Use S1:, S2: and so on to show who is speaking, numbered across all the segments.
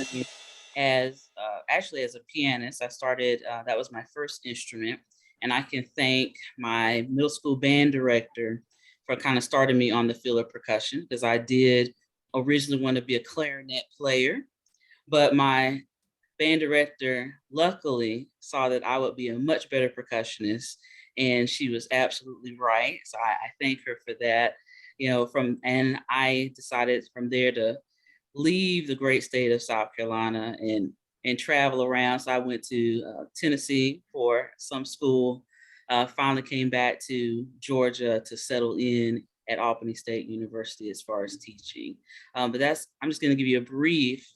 S1: journey as actually as a pianist. I started, that was my first instrument. And I can thank my middle school band director for kind of starting me on the field of percussion, because I did originally want to be a clarinet player, but my band director luckily saw that I would be a much better percussionist, and she was absolutely right. So I thank her for that. And I decided from there to leave the great state of South Carolina and travel around. So I went to Tennessee for some school. Finally came back to Georgia to settle in at Albany State University as far as teaching. But I'm just going to give you a brief,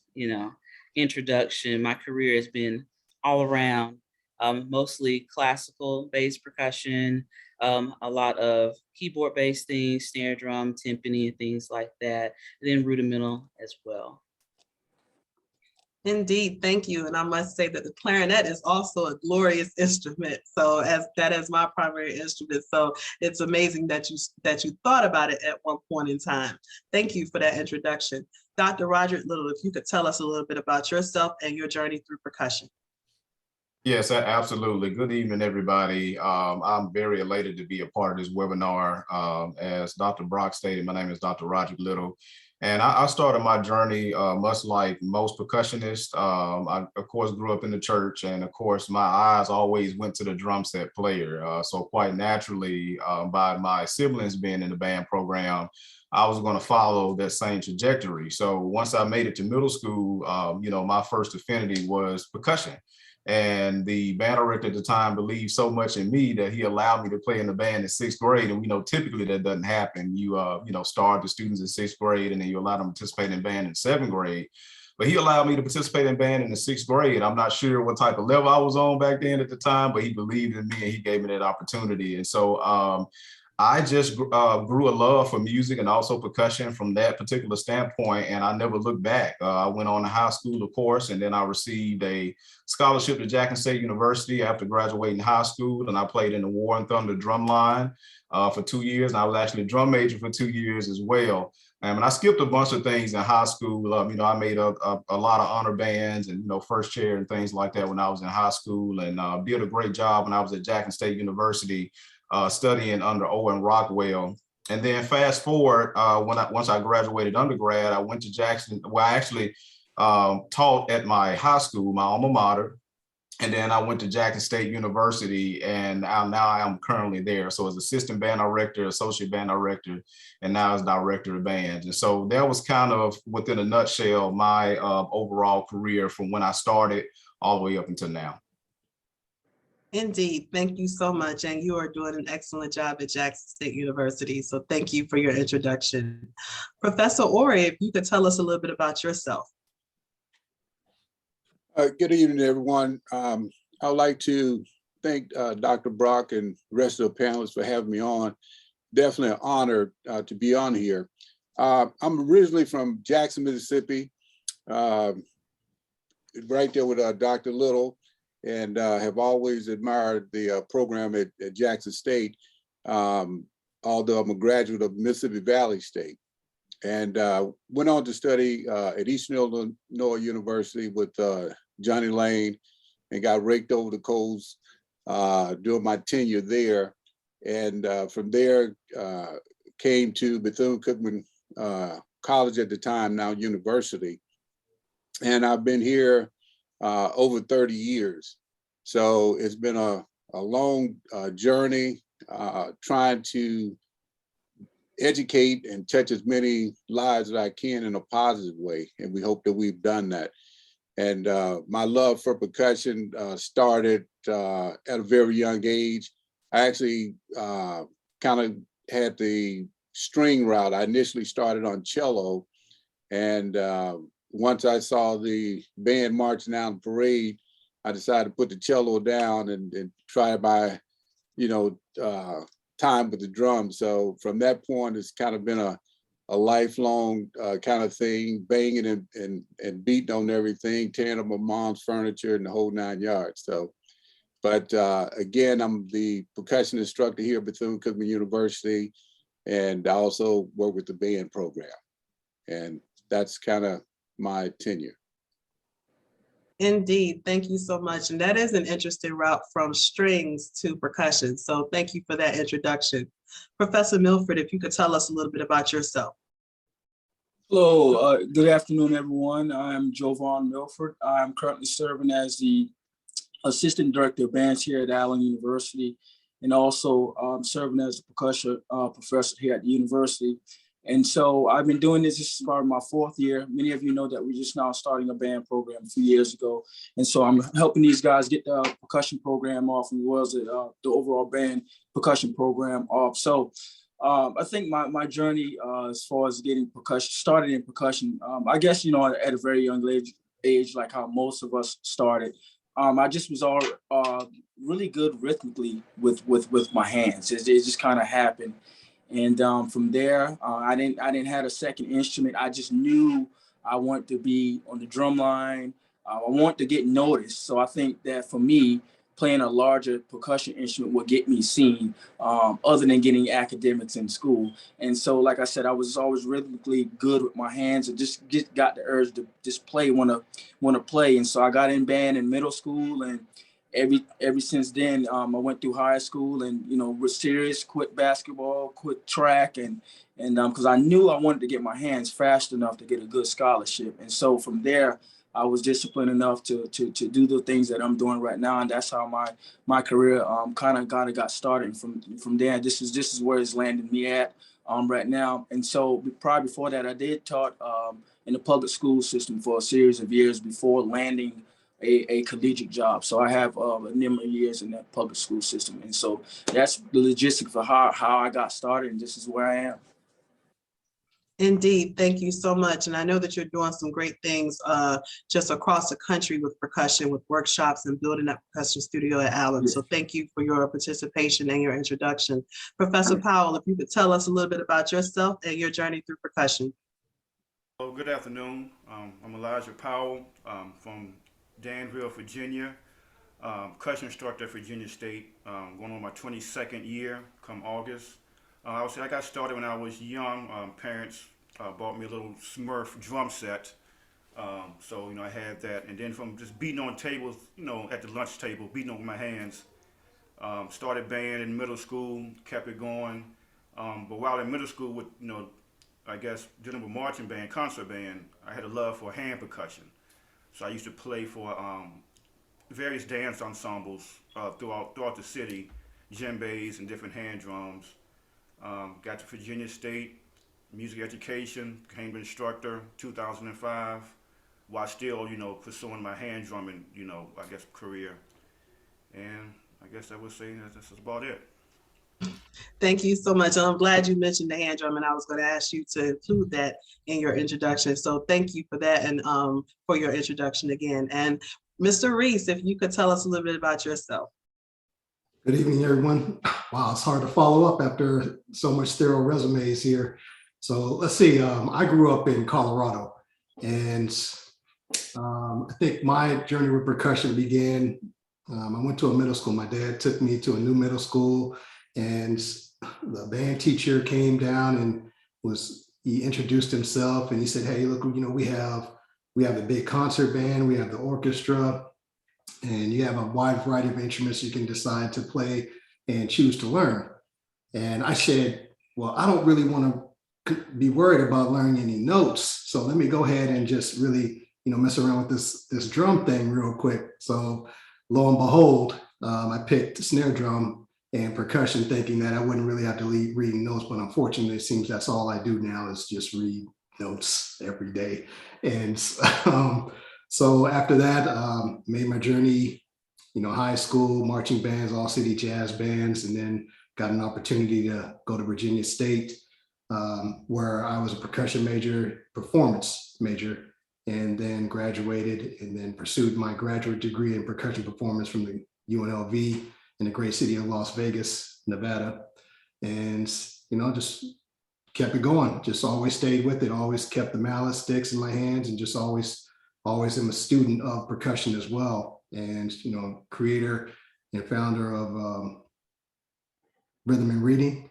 S1: introduction. My career has been all around, mostly classical based percussion, a lot of keyboard based things, snare drum, timpani, and things like that, and then rudimental as well.
S2: Indeed, thank you. And I must say that the clarinet is also a glorious instrument. So that is my primary instrument. So it's amazing that you thought about it at one point in time. Thank you for that introduction. Dr. Roderick Little, if you could tell us a little bit about yourself and your journey through percussion.
S3: Yes, absolutely. Good evening, everybody. I'm very elated to be a part of this webinar. As Dr. Brock stated, my name is Dr. Roderick Little. And I started my journey much like most percussionists. I, of course, grew up in the church, and of course, my eyes always went to the drum set player. So quite naturally, by my siblings being in the band program, I was going to follow that same trajectory. So once I made it to middle school, my first affinity was percussion. And the band director at the time believed so much in me that he allowed me to play in the band in 6th grade. And we know typically that doesn't happen. You start the students in 6th grade, and then you allow them to participate in band in 7th grade. But he allowed me to participate in band in the 6th grade. I'm not sure what type of level I was on back then at the time, but he believed in me and he gave me that opportunity. And so I just grew a love for music and also percussion from that particular standpoint, and I never looked back. I went on to high school, of course, and then I received a scholarship to Jackson State University after graduating high school, and I played in the War and Thunder drum line for 2 years, and I was actually a drum major for 2 years as well. And I skipped a bunch of things in high school. I made a lot of honor bands and, first chair and things like that when I was in high school, and did a great job when I was at Jackson State University studying under Owen Rockwell. And then fast forward, once I graduated undergrad, I went to Jackson. Well, I actually taught at my high school, my alma mater. And then I went to Jackson State University, and now I am currently there. So as assistant band director, associate band director, and now as director of bands. And so that was kind of, within a nutshell, my overall career from when I started all the way up until now.
S2: Indeed. Thank you so much. And you are doing an excellent job at Jackson State University. So thank you for your introduction. Professor Ori, if you could tell us a little bit about yourself.
S4: Good evening, everyone. I'd like to thank Dr. Brock and the rest of the panelists for having me on. Definitely an honor to be on here. I'm originally from Jackson, Mississippi, right there with Dr. Little, and have always admired the program at Jackson State, although I'm a graduate of Mississippi Valley State. And went on to study at Eastern Illinois University with Johnny Lane, and got raked over the coals during my tenure there. And from there, came to Bethune-Cookman College at the time, now university. And I've been here over 30 years. So it's been a long journey trying to educate and touch as many lives as I can in a positive way. And we hope that we've done that. And my love for percussion started at a very young age. I actually kind of had the string route. I initially started on cello. And once I saw the band marching down the parade, I decided to put the cello down and try my, time with the drums. So from that point, it's kind of been a lifelong kind of thing, banging and beating on everything, tearing up my mom's furniture and the whole 9 yards. So, but again, I'm the percussion instructor here at Bethune-Cookman University, and I also work with the band program. And that's kind of my tenure.
S2: Indeed, thank you so much. And that is an interesting route from strings to percussion. So thank you for that introduction. Professor Milford, if you could tell us a little bit about yourself.
S5: Hello, good afternoon, everyone. I'm Jovan Milford. I'm currently serving as the Assistant Director of Bands here at Allen University, and also serving as a percussion professor here at the university. And so I've been doing this is part of my 4th year. Many of you know that we're just now starting a band program a few years ago. And so I'm helping these guys get the percussion program off, as well as the overall band percussion program off. So I think my journey as far as getting percussion, started in percussion, I guess, at a very young age, like how most of us started, I just was all really good rhythmically with my hands. It just kind of happened. And from there, I didn't have a second instrument. I just knew I wanted to be on the drum line. I want to get noticed. So I think that for me, playing a larger percussion instrument would get me seen, other than getting academics in school. And so, like I said, I was always rhythmically good with my hands, and just got the urge to just play, want to play. And so I got in band in middle school, and ever since then, I went through high school, and was serious, quit basketball, quit track, and because I knew I wanted to get my hands fast enough to get a good scholarship. And so from there, I was disciplined enough to do the things that I'm doing right now, and that's how my career kind of got started. And from there, this is where it's landed me at right now. And so probably before that, I did taught in the public school system for a series of years before landing a collegiate job. So I have a number of years in that public school system, and so that's the logistics for how I got started, and this is where I am.
S2: Indeed, thank you so much. And I know that you're doing some great things just across the country with percussion, with workshops and building that percussion studio at Allen.
S5: Yes.
S2: So thank you for your participation and your introduction. Professor Powell, if you could tell us a little bit about yourself and your journey through percussion.
S6: Well, good afternoon. I'm Elijah Powell from Danville, Virginia, percussion instructor at Virginia State, going on my 22nd year come August. I would say I got started when I was young. Parents bought me a little Smurf drum set. So, I had that. And then from just beating on tables, at the lunch table, beating on my hands, started band in middle school, kept it going. But while in middle school with, I guess dealing with marching band, concert band, I had a love for hand percussion. So I used to play for various dance ensembles throughout the city, djembes and different hand drums. Got to Virginia State, music education, became an instructor 2005, while still, pursuing my hand drumming, I guess career. And I guess I would say that this is about it.
S2: Thank you so much. I'm glad you mentioned the hand drum, and I was going to ask you to include that in your introduction. So thank you for that, and for your introduction again. And Mr. Reese, if you could tell us a little bit about yourself.
S7: Good evening, everyone. Wow, it's hard to follow up after so much sterile resumes here. So let's see, I grew up in Colorado, and I think my journey with percussion began, I went to a middle school. My dad took me to a new middle school, and the band teacher came down and he introduced himself, and he said, hey, look, we have a big concert band, we have the orchestra, and you have a wide variety of instruments you can decide to play and choose to learn. And I said, well, I don't really want to be worried about learning any notes. So let me go ahead and just really, mess around with this drum thing real quick. So lo and behold, I picked snare drum and percussion, thinking that I wouldn't really have to leave reading notes, but unfortunately, it seems that's all I do now is just read notes every day. And so after that, made my journey, high school, marching bands, all city jazz bands, and then got an opportunity to go to Virginia State, where I was a percussion major, performance major, and then graduated and then pursued my graduate degree in percussion performance from the UNLV in the great city of Las Vegas, Nevada. And, just kept it going, just always stayed with it, always kept the mallet sticks in my hands, and just always am a student of percussion as well. And, creator and founder of Rhythm and Reading,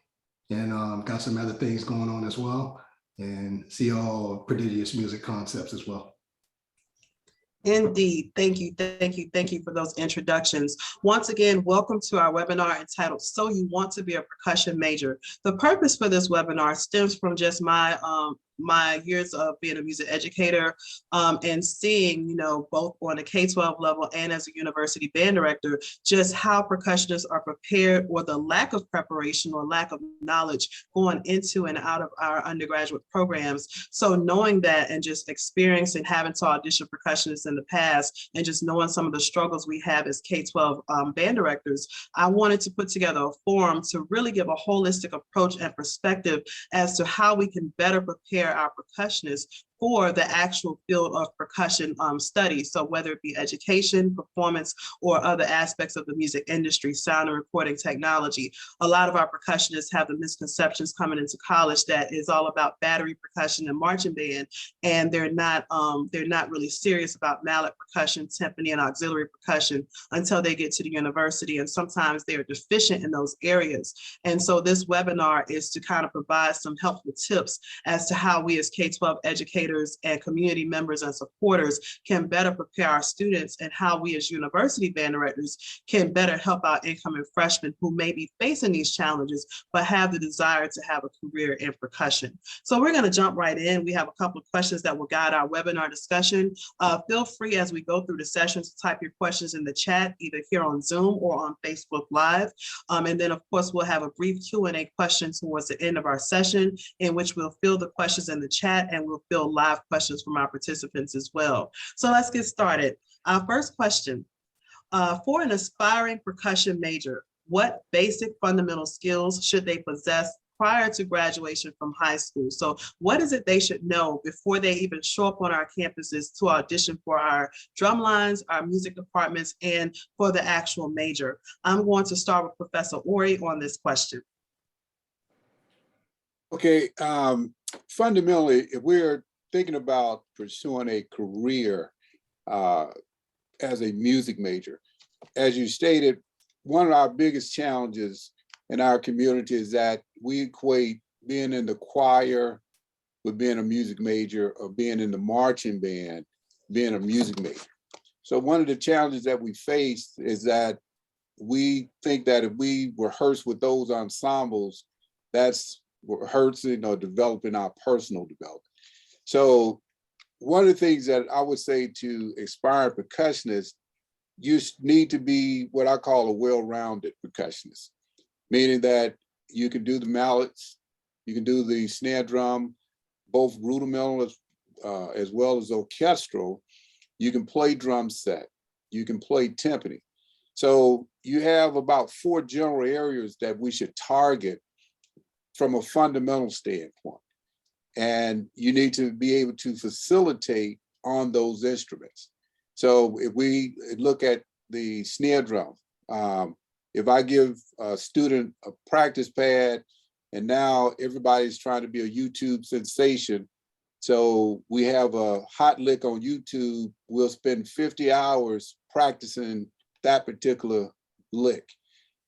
S7: and got some other things going on as well, and CEO of Prodigious Music Concepts as well.
S2: Indeed. Thank you. Thank you. Thank you for those introductions. Once again, welcome to our webinar entitled So You Want to Be a Percussion Major. The purpose for this webinar stems from just my years of being a music educator and seeing, both on the K-12 level and as a university band director, just how percussionists are prepared, or the lack of preparation or lack of knowledge going into and out of our undergraduate programs. So knowing that and just experiencing having to audition percussionists in the past and just knowing some of the struggles we have as K-12 band directors, I wanted to put together a forum to really give a holistic approach and perspective as to how we can better prepare our percussionists for the actual field of percussion studies. So whether it be education, performance, or other aspects of the music industry, sound and recording technology. A lot of our percussionists have the misconceptions coming into college that is all about battery percussion and marching band, and they're not really serious about mallet percussion, timpani, and auxiliary percussion until they get to the university, and sometimes they are deficient in those areas. And so this webinar is to kind of provide some helpful tips as to how we as K-12 educators and community members and supporters can better prepare our students, and how we as university band directors can better help our incoming freshmen who may be facing these challenges but have the desire to have a career in percussion. So we're going to jump right in. We have a couple of questions that will guide our webinar discussion. Feel free as we go through the sessions to type your questions in the chat, either here on Zoom or on Facebook Live. And then of course we'll have a brief Q&A question towards the end of our session, in which we'll fill the questions in the chat and we'll fill live questions from our participants as well. So let's get started. Our first question, for an aspiring percussion major, what basic fundamental skills should they possess prior to graduation from high school? So what is it they should know before they even show up on our campuses to audition for our drum lines, our music departments, and for the actual major? I'm going to start with Professor Ori on this question.
S4: Okay, fundamentally, if we're thinking about pursuing a career as a music major, as you stated, one of our biggest challenges in our community is that we equate being in the choir with being a music major, or being in the marching band being a music major. So one of the challenges that we face is that we think that if we rehearse with those ensembles, that's rehearsing or developing our personal development. So one of the things that I would say to aspiring percussionists, you need to be what I call a well-rounded percussionist, meaning that you can do the mallets, you can do the snare drum, both rudimental as well as orchestral. You can play drum set, you can play timpani. So you have about 4 general areas that we should target from a fundamental standpoint. And you need to be able to facilitate on those instruments. So if we look at the snare drum, if I give a student a practice pad, and now everybody's trying to be a YouTube sensation, so we have a hot lick on YouTube, we'll spend 50 hours practicing that particular lick,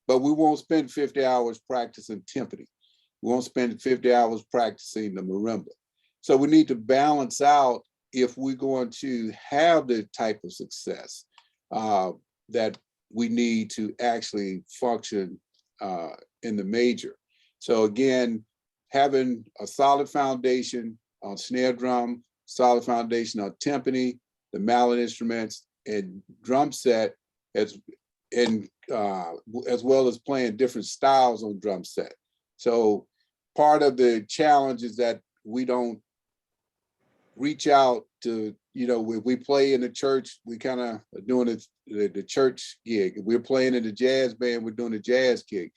S4: but we won't spend 50 hours practicing timpani. We won't spend 50 hours practicing the marimba. So we need to balance out if we're going to have the type of success that we need to actually function in the major. So again, having a solid foundation on snare drum, solid foundation on timpani, the mallet instruments, and drum set, as well as playing different styles on drum set. So part of the challenge is that we don't reach out to, when we play in the church, we kind of are doing the church gig. If we're playing in the jazz band, we're doing the jazz gig,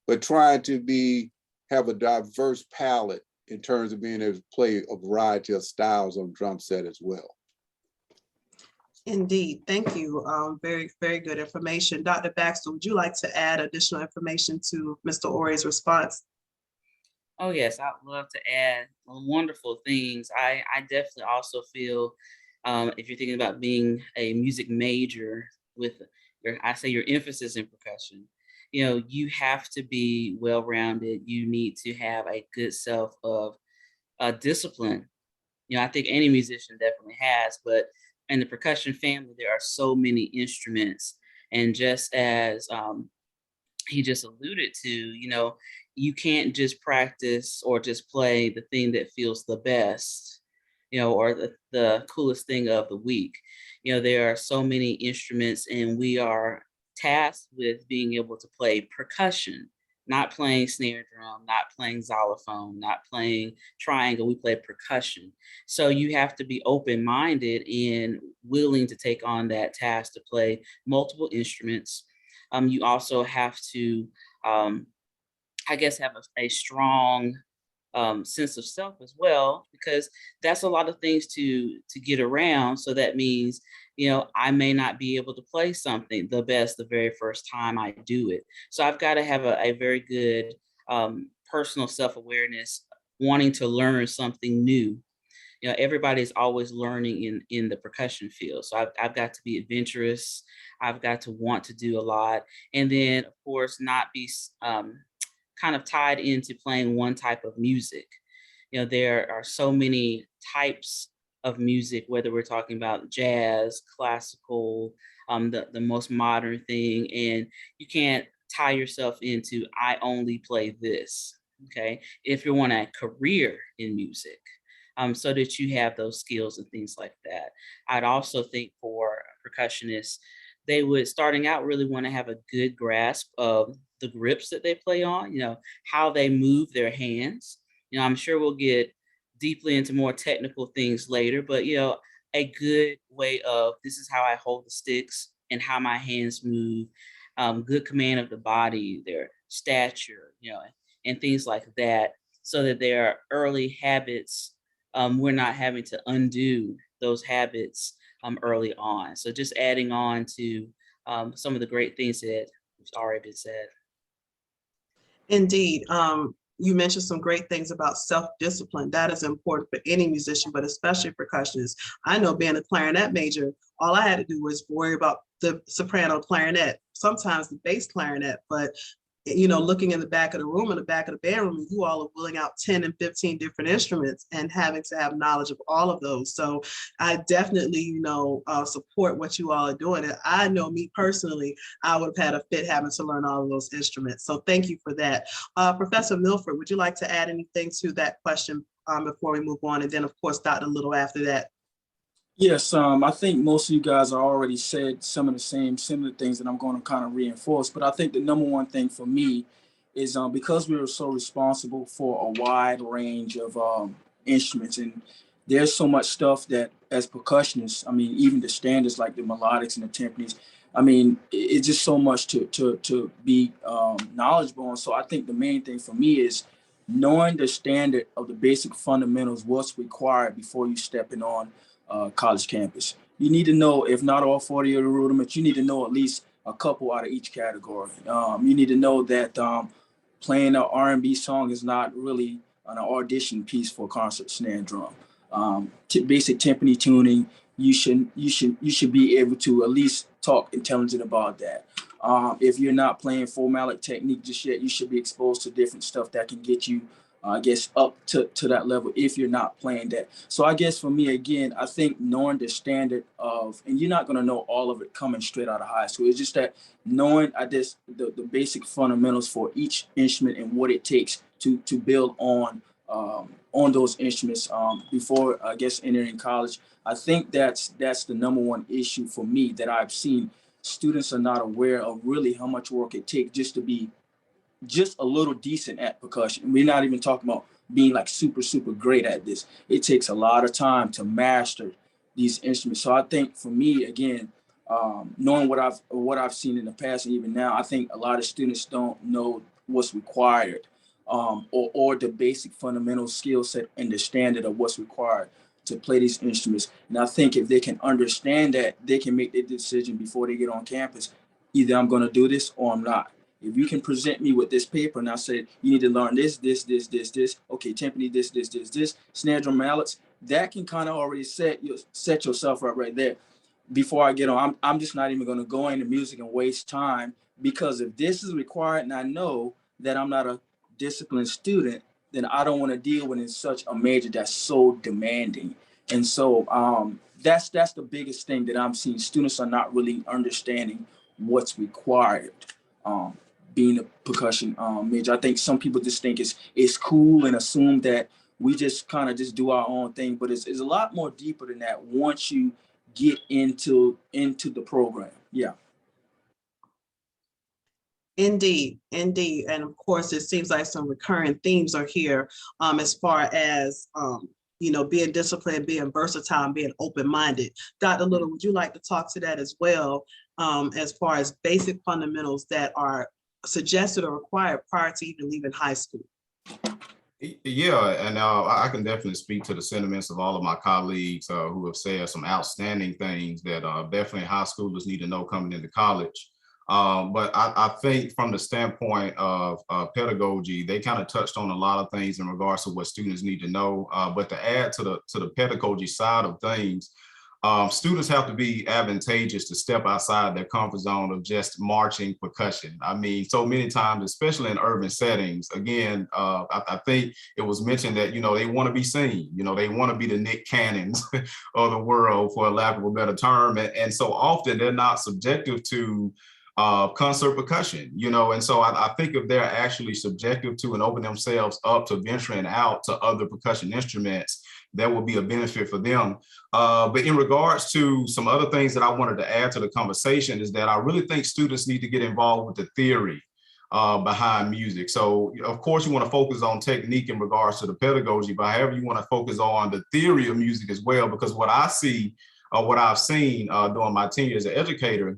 S4: but trying to have a diverse palette in terms of being able to play a variety of styles on drum set as well.
S2: Indeed, thank you. Very, very good information. Dr. Baxter, would you like to add additional information to Mr. Ori's response?
S1: Oh yes, I'd love to add wonderful things. I definitely also feel if you're thinking about being a music major with your emphasis in percussion, you have to be well-rounded. You need to have a good self of discipline. I think any musician definitely has, but in the percussion family, there are so many instruments. And just as he just alluded to, you can't just practice or just play the thing that feels the best, or the coolest thing of the week. There are so many instruments, and we are tasked with being able to play percussion, not playing snare drum, not playing xylophone, not playing triangle. We play percussion. So you have to be open-minded and willing to take on that task to play multiple instruments. You also have to, I guess, have a strong sense of self as well, because that's a lot of things to get around. So that means, I may not be able to play something the best the very first time I do it. So I've got to have a very good personal self-awareness, wanting to learn something new. Everybody's always learning in the percussion field. So I've got to be adventurous. I've got to want to do a lot. And then, of course, not be kind of tied into playing one type of music. There are so many types of music, whether we're talking about jazz, classical, the most modern thing, and you can't tie yourself into, I only play this, okay? If you want a career in music, so that you have those skills and things like that. I'd also think for percussionists, they would, starting out, really want to have a good grasp of the grips that they play on, how they move their hands. I'm sure we'll get deeply into more technical things later, but, a good way of, this is how I hold the sticks and how my hands move, good command of the body, their stature, and things like that, so that there are early habits. We're not having to undo those habits early on. So just adding on to some of the great things that have already been said.
S2: Indeed. You mentioned some great things about self-discipline. That is important for any musician, but especially percussionists. I know, being a clarinet major, all I had to do was worry about the soprano clarinet, sometimes the bass clarinet, but looking in the back of the room, in the back of the bandroom, you all are wheeling out 10 and 15 different instruments and having to have knowledge of all of those. So I definitely, support what you all are doing. And I know, me personally, I would have had a fit having to learn all of those instruments. So thank you for that. Professor Milford, would you like to add anything to that question before we move on? And then, of course, Dr. Little after that.
S5: Yes, I think most of you guys already said some of the similar things that I'm going to kind of reinforce. But I think the number one thing for me is because we are so responsible for a wide range of instruments, and there's so much stuff that as percussionists, even the standards like the melodics and the timpanis, it's just so much to be knowledgeable on. So I think the main thing for me is knowing the standard of the basic fundamentals, what's required before you stepping on college campus. You need to know, if not all 40 of the rudiments, you need to know at least a couple out of each category. You need to know that playing an R&B song is not really an audition piece for concert snare and drum. Basic timpani tuning, you should be able to at least talk intelligent about that. If you're not playing full mallet technique just yet, you should be exposed to different stuff that can get you up to that level if you're not playing that. So I guess for me, again, I think knowing the standard of, and you're not going to know all of it coming straight out of high school. It's just that knowing, the basic fundamentals for each instrument and what it takes to build on those instruments before, I guess, entering college. I think that's the number one issue for me that I've seen. Students are not aware of really how much work it takes just to be just a little decent at percussion. We're not even talking about being like super, super great at this. It takes a lot of time to master these instruments. So I think for me, again, knowing what I've seen in the past and even now, I think a lot of students don't know what's required or the basic fundamental skill set and the standard of what's required to play these instruments. And I think if they can understand that, they can make their decision before they get on campus. Either I'm going to do this or I'm not. If you can present me with this paper and I said, you need to learn this. Okay, timpani, this, snare drum, mallets, that can kind of already set yourself up right there. Before I get on, I'm just not even going to go into music and waste time, because if this is required and I know that I'm not a disciplined student, then I don't want to deal with in such a major that's so demanding. And so that's the biggest thing that I'm seeing. Students are not really understanding what's required. Being a percussion major, I think some people just think it's cool and assume that we just kind of just do our own thing, but it's a lot more deeper than that once you get into the program. Yeah.
S2: Indeed, indeed. And of course, it seems like some recurring themes are here as far as, being disciplined, being versatile, and being open-minded. Dr. Little, would you like to talk to that as well, as far as basic fundamentals that are suggested or required prior to even leaving high school?
S3: Yeah, and I can definitely speak to the sentiments of all of my colleagues who have said some outstanding things that definitely high schoolers need to know coming into college. But I think from the standpoint of pedagogy, they kind of touched on a lot of things in regards to what students need to know. But to add to the pedagogy side of things, students have to be advantageous to step outside their comfort zone of just marching percussion. I mean, so many times, especially in urban settings, again, I think it was mentioned that, they want to be seen, they want to be the Nick Cannons of the world, for a lack of a better term. And so often they're not subjective to concert percussion, and so I think if they're actually subjective to and open themselves up to venturing out to other percussion instruments, that will be a benefit for them. But in regards to some other things that I wanted to add to the conversation is that I really think students need to get involved with the theory behind music. So of course you want to focus on technique in regards to the pedagogy, but however you want to focus on the theory of music as well, because what I see, what I've seen during my tenure as an educator,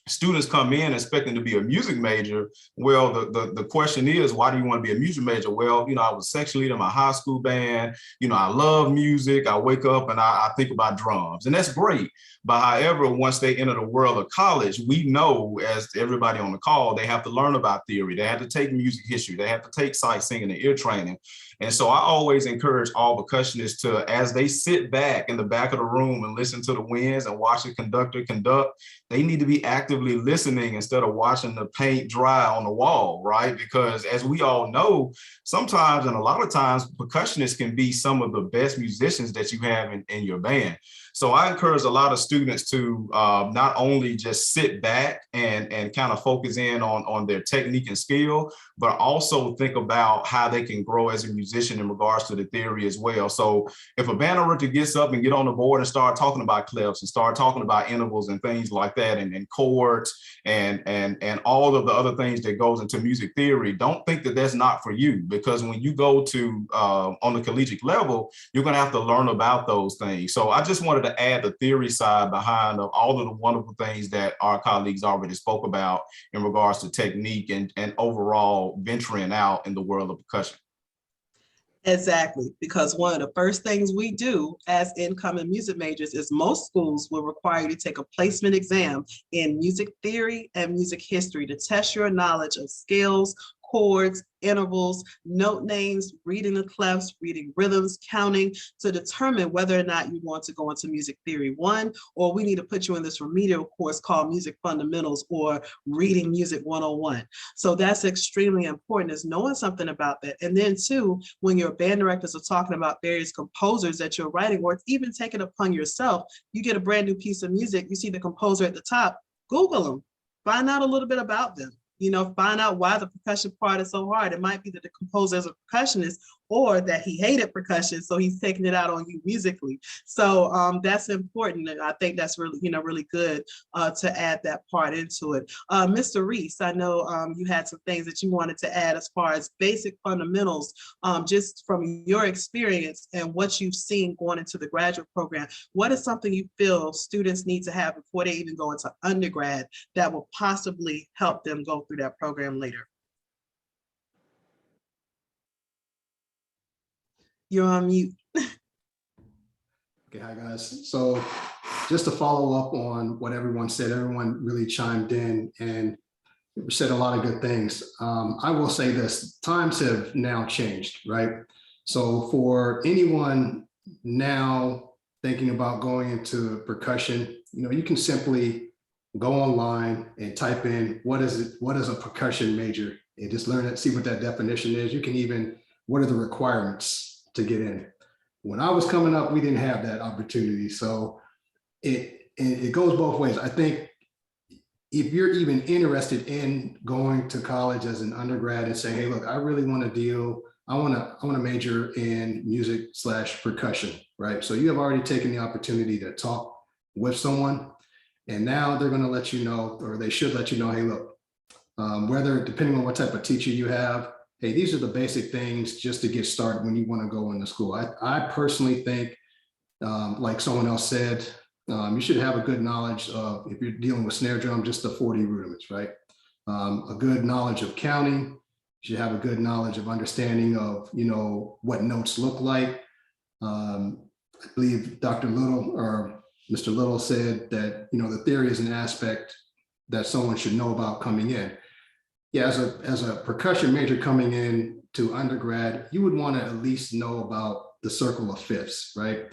S3: students come in expecting to be a music major. Well, the question is, why do you want to be a music major? Well, I was section leader in my high school band. I love music. I wake up and I think about drums, and that's great. But however, once they enter the world of college, we know, as everybody on the call, they have to learn about theory. They have to take music history. They have to take sight singing and ear training. And so I always encourage all percussionists to, as they sit back in the back of the room and listen to the winds and watch the conductor conduct, they need to be actively listening instead of watching the paint dry on the wall, right? Because as we all know, sometimes and a lot of times, percussionists can be some of the best musicians that you have in your band. So I encourage a lot of students to not only just sit back and kind of focus in on their technique and skill, but also think about how they can grow as a musician in regards to the theory as well. So if a band director gets up and get on the board and start talking about clefs and start talking about intervals and things like that, and chords and all of the other things that goes into music theory, don't think that that's not for you, because when you go to on the collegiate level, you're going to have to learn about those things. So I just wanted to add the theory side behind all of the wonderful things that our colleagues already spoke about in regards to technique and overall venturing out in the world of percussion.
S2: Exactly, because one of the first things we do as incoming music majors is most schools will require you to take a placement exam in music theory and music history to test your knowledge of scales, chords, intervals, note names, reading the clefs, reading rhythms, counting, to determine whether or not you want to go into Music Theory 1, or we need to put you in this remedial course called Music Fundamentals or Reading Music 101. So that's extremely important, is knowing something about that. And then too, when your band directors are talking about various composers that you're writing, or even take it upon yourself, you get a brand new piece of music, you see the composer at the top, Google them, find out a little bit about them. Find out why the percussion part is so hard. It might be that the composer is a percussionist, or that he hated percussion, so he's taking it out on you musically. So that's important. And I think that's really, really good to add that part into it. Mr. Reese, I know you had some things that you wanted to add as far as basic fundamentals, just from your experience and what you've seen going into the graduate program. What is something you feel students need to have before they even go into undergrad that will possibly help them go through that program later? You're on mute.
S7: Okay, hi guys. So just to follow up on what everyone said, everyone really chimed in and said a lot of good things. I will say this, times have now changed, right? So for anyone now thinking about going into percussion, you can simply go online and type in, what is a percussion major? And just learn it, see what that definition is. You can even, what are the requirements to get in? When I was coming up, we didn't have that opportunity. So it goes both ways. I think if you're even interested in going to college as an undergrad and say, hey, look, I really want to major in music/percussion, right? So you have already taken the opportunity to talk with someone, and now they're going to let you know, or they should let you know, hey, look, whether, depending on what type of teacher you have, hey, these are the basic things just to get started when you want to go into school. I personally think, like someone else said, you should have a good knowledge of, if you're dealing with snare drum, just the 40 rudiments, right? A good knowledge of counting. You should have a good knowledge of understanding of, what notes look like. I believe Dr. Little or Mr. Little said that, the theory is an aspect that someone should know about coming in. Yeah, as a percussion major coming in to undergrad, you would want to at least know about the circle of fifths, right?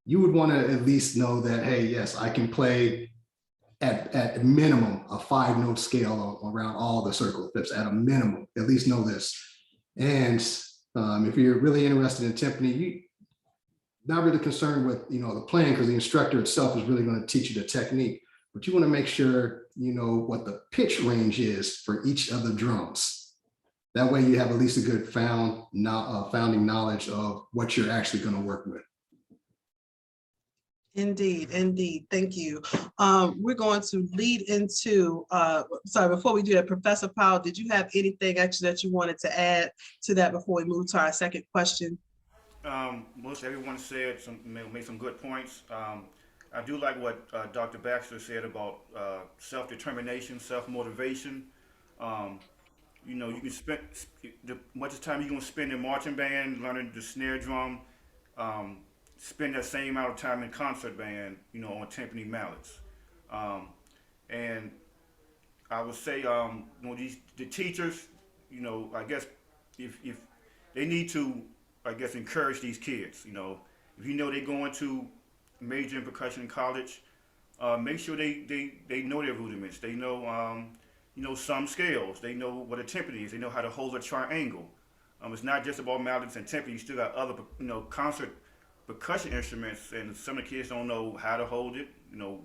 S7: You would want to at least know that, hey, yes, I can play at minimum a 5-note scale around all the circle of fifths at a minimum, at least know this. And if you're really interested in timpani, you're not really concerned with, the playing, because the instructor itself is really going to teach you the technique, but you want to make sure you know what the pitch range is for each of the drums. That way you have at least a good founding knowledge of what you're actually going to work with.
S2: Indeed, indeed. Thank you. We're going to lead into, sorry, before we do that, Professor Powell, did you have anything actually that you wanted to add to that before we move to our second question?
S6: Most everyone said made some good points. I do like what Dr. Baxter said about self-determination, self-motivation. You can spend much time you're going to spend in marching band, learning the snare drum, spend that same amount of time in concert band, on timpani mallets. And I would say, the teachers, I guess if they need to, encourage these kids, if they're going to major in percussion in college, make sure they know their rudiments. They know, some scales. They know what a timpani is. They know how to hold a triangle. It's not just about mallets and timpani. You still got other, concert percussion instruments, and some of the kids don't know how to hold it,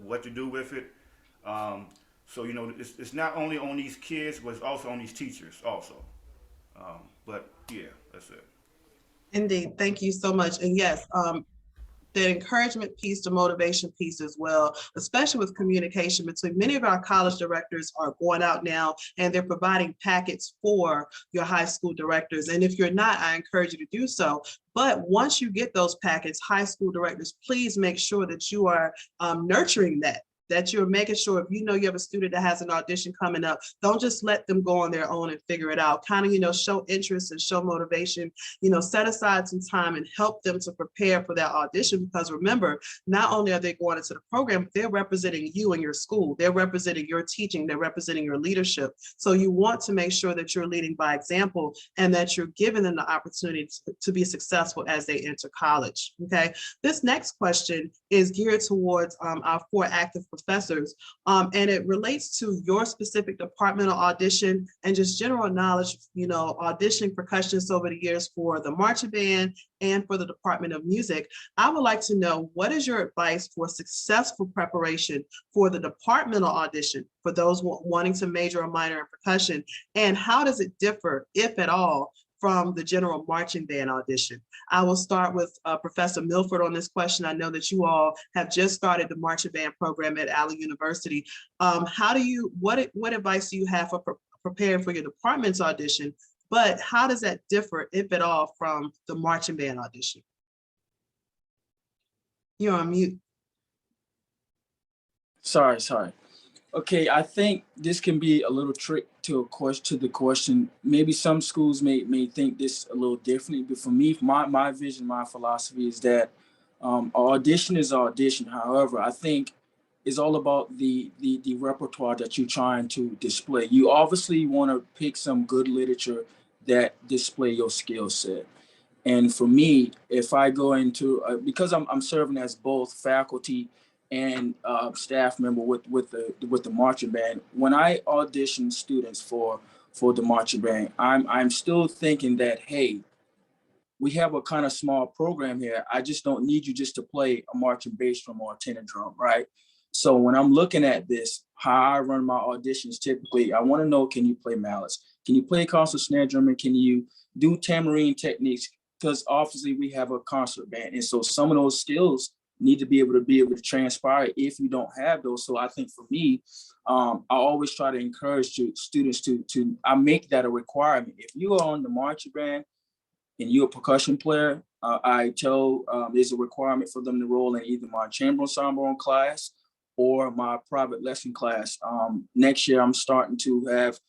S6: what to do with it. So, it's not only on these kids, but it's also on these teachers also. But yeah, that's it.
S2: Indeed. Thank you so much. And yes, the encouragement piece, the motivation piece as well, especially with communication between many of our college directors are going out now and they're providing packets for your high school directors. And if you're not, I encourage you to do so. But once you get those packets, high school directors, please make sure that you are nurturing that you're making sure, if you have a student that has an audition coming up, don't just let them go on their own and figure it out. Kind of, show interest and show motivation, set aside some time and help them to prepare for that audition. Because remember, not only are they going into the program, they're representing you and your school. They're representing your teaching. They're representing your leadership. So you want to make sure that you're leading by example and that you're giving them the opportunity to be successful as they enter college. Okay. This next question is geared towards our 4 active professors, and it relates to your specific departmental audition and just general knowledge, auditioning percussionists over the years for the marching band and for the Department of Music. I would like to know, what is your advice for successful preparation for the departmental audition for those wanting to major or minor in percussion, and how does it differ, if at all, from the general marching band audition? I will start with Professor Milford on this question. I know that you all have just started the marching band program at Allen University. What advice do you have for preparing for your department's audition, but how does that differ, if at all, from the marching band audition? You're on mute.
S5: Sorry. Okay, I think this can be a little trick to the question. Maybe some schools may think this a little differently, but for me, my vision, my philosophy is that audition is audition. However, I think it's all about the repertoire that you're trying to display. You obviously want to pick some good literature that display your skill set. And for me, if I go into because I'm serving as both faculty and staff member with the marching band, when I audition students for the marching band, I'm still thinking that, hey, we have a kind of small program here. I just don't need you just to play a marching bass drum or a tenor drum, right? So when I'm looking at this, how I run my auditions, typically, I want to know, can you play mallets? Can you play concert snare drum? And can you do tambourine techniques? Because obviously we have a concert band. And so some of those skills need to be able to transpire if you don't have those. So I think for me, I always try to encourage students to I make that a requirement. If you are on the marching band and you're a percussion player, I tell there's a requirement for them to roll in either my chamber ensemble class or my private lesson class. Next year, I'm starting to have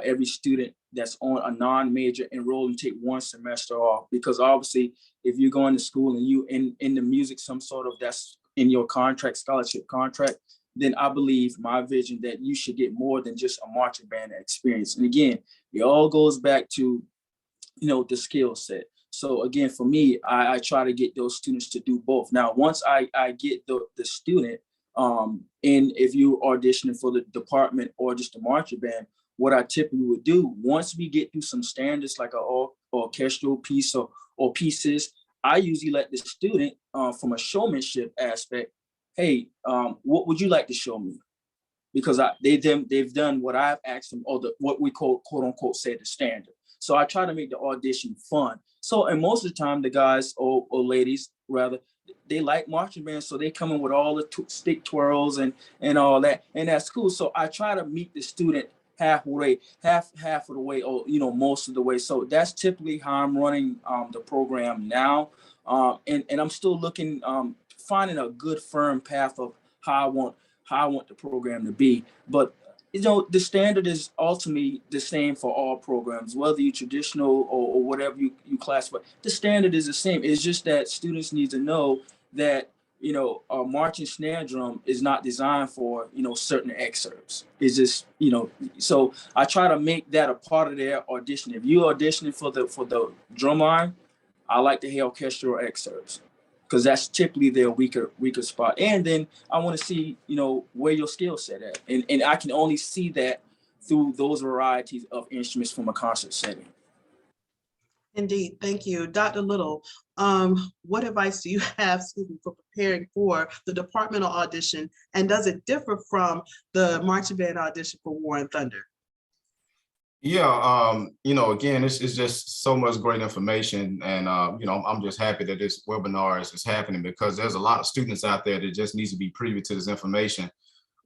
S5: every student that's on a non-major enroll and take one semester off, because obviously if you're going to school and you in the music, some sort of that's in your contract, scholarship contract, then I believe my vision that you should get more than just a marching band experience. And again, it all goes back to, the skill set. So again, for me, I try to get those students to do both. Now, once I get the student, and if you auditioning for the department or just the marching band, what I typically would do, once we get through some standards like an orchestral piece or pieces, I usually let the student, from a showmanship aspect, hey, what would you like to show me? Because they've done what I've asked them, or what we call, quote unquote, say the standard. So I try to make the audition fun. So, and most of the time, the guys or ladies rather, they like marching bands, so they come in with all the stick twirls and all that, and that's cool. So I try to meet the student half of the way, or most of the way. So that's typically how I'm running the program now, and I'm still looking, finding a good firm path of how I want the program to be. But the standard is ultimately the same for all programs, whether you're traditional or whatever you classify. The standard is the same. It's just that students need to know that a marching snare drum is not designed for certain excerpts. It's just so I try to make that a part of their audition. If you're auditioning for the drum line, I like to hear orchestral excerpts, because that's typically their weaker spot. And then I want to see, where your skill set at. And I can only see that through those varieties of instruments from a concert setting.
S2: Indeed, thank you. Dr. Little, what advice do you have, for preparing for the departmental audition, and does it differ from the marching band audition for War and Thunder?
S3: Yeah, again, it's just so much great information, and I'm just happy that this webinar is happening, because there's a lot of students out there that just needs to be privy to this information.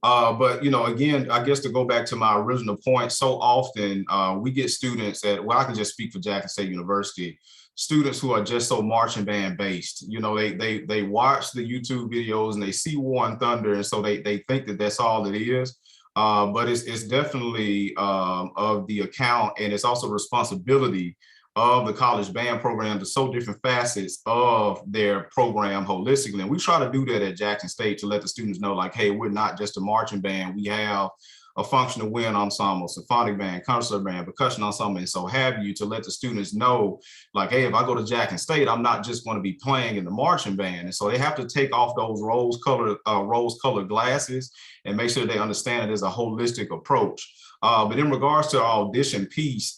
S3: But again, I guess to go back to my original point, so often we get students I can just speak for Jackson State University, students who are just so marching band based. They watch the YouTube videos and they see War and Thunder, and so they think that that's all it is. But it's definitely of the account, and it's also responsibility of the college band program to show different facets of their program holistically. And we try to do that at Jackson State to let the students know, like, hey, we're not just a marching band. We have a functional wind ensemble, symphonic band, concert band, percussion ensemble, and so have you, to let the students know, like, hey, if I go to Jackson State, I'm not just going to be playing in the marching band. And so they have to take off those rose-colored glasses and make sure they understand it as a holistic approach. But in regards to our audition piece,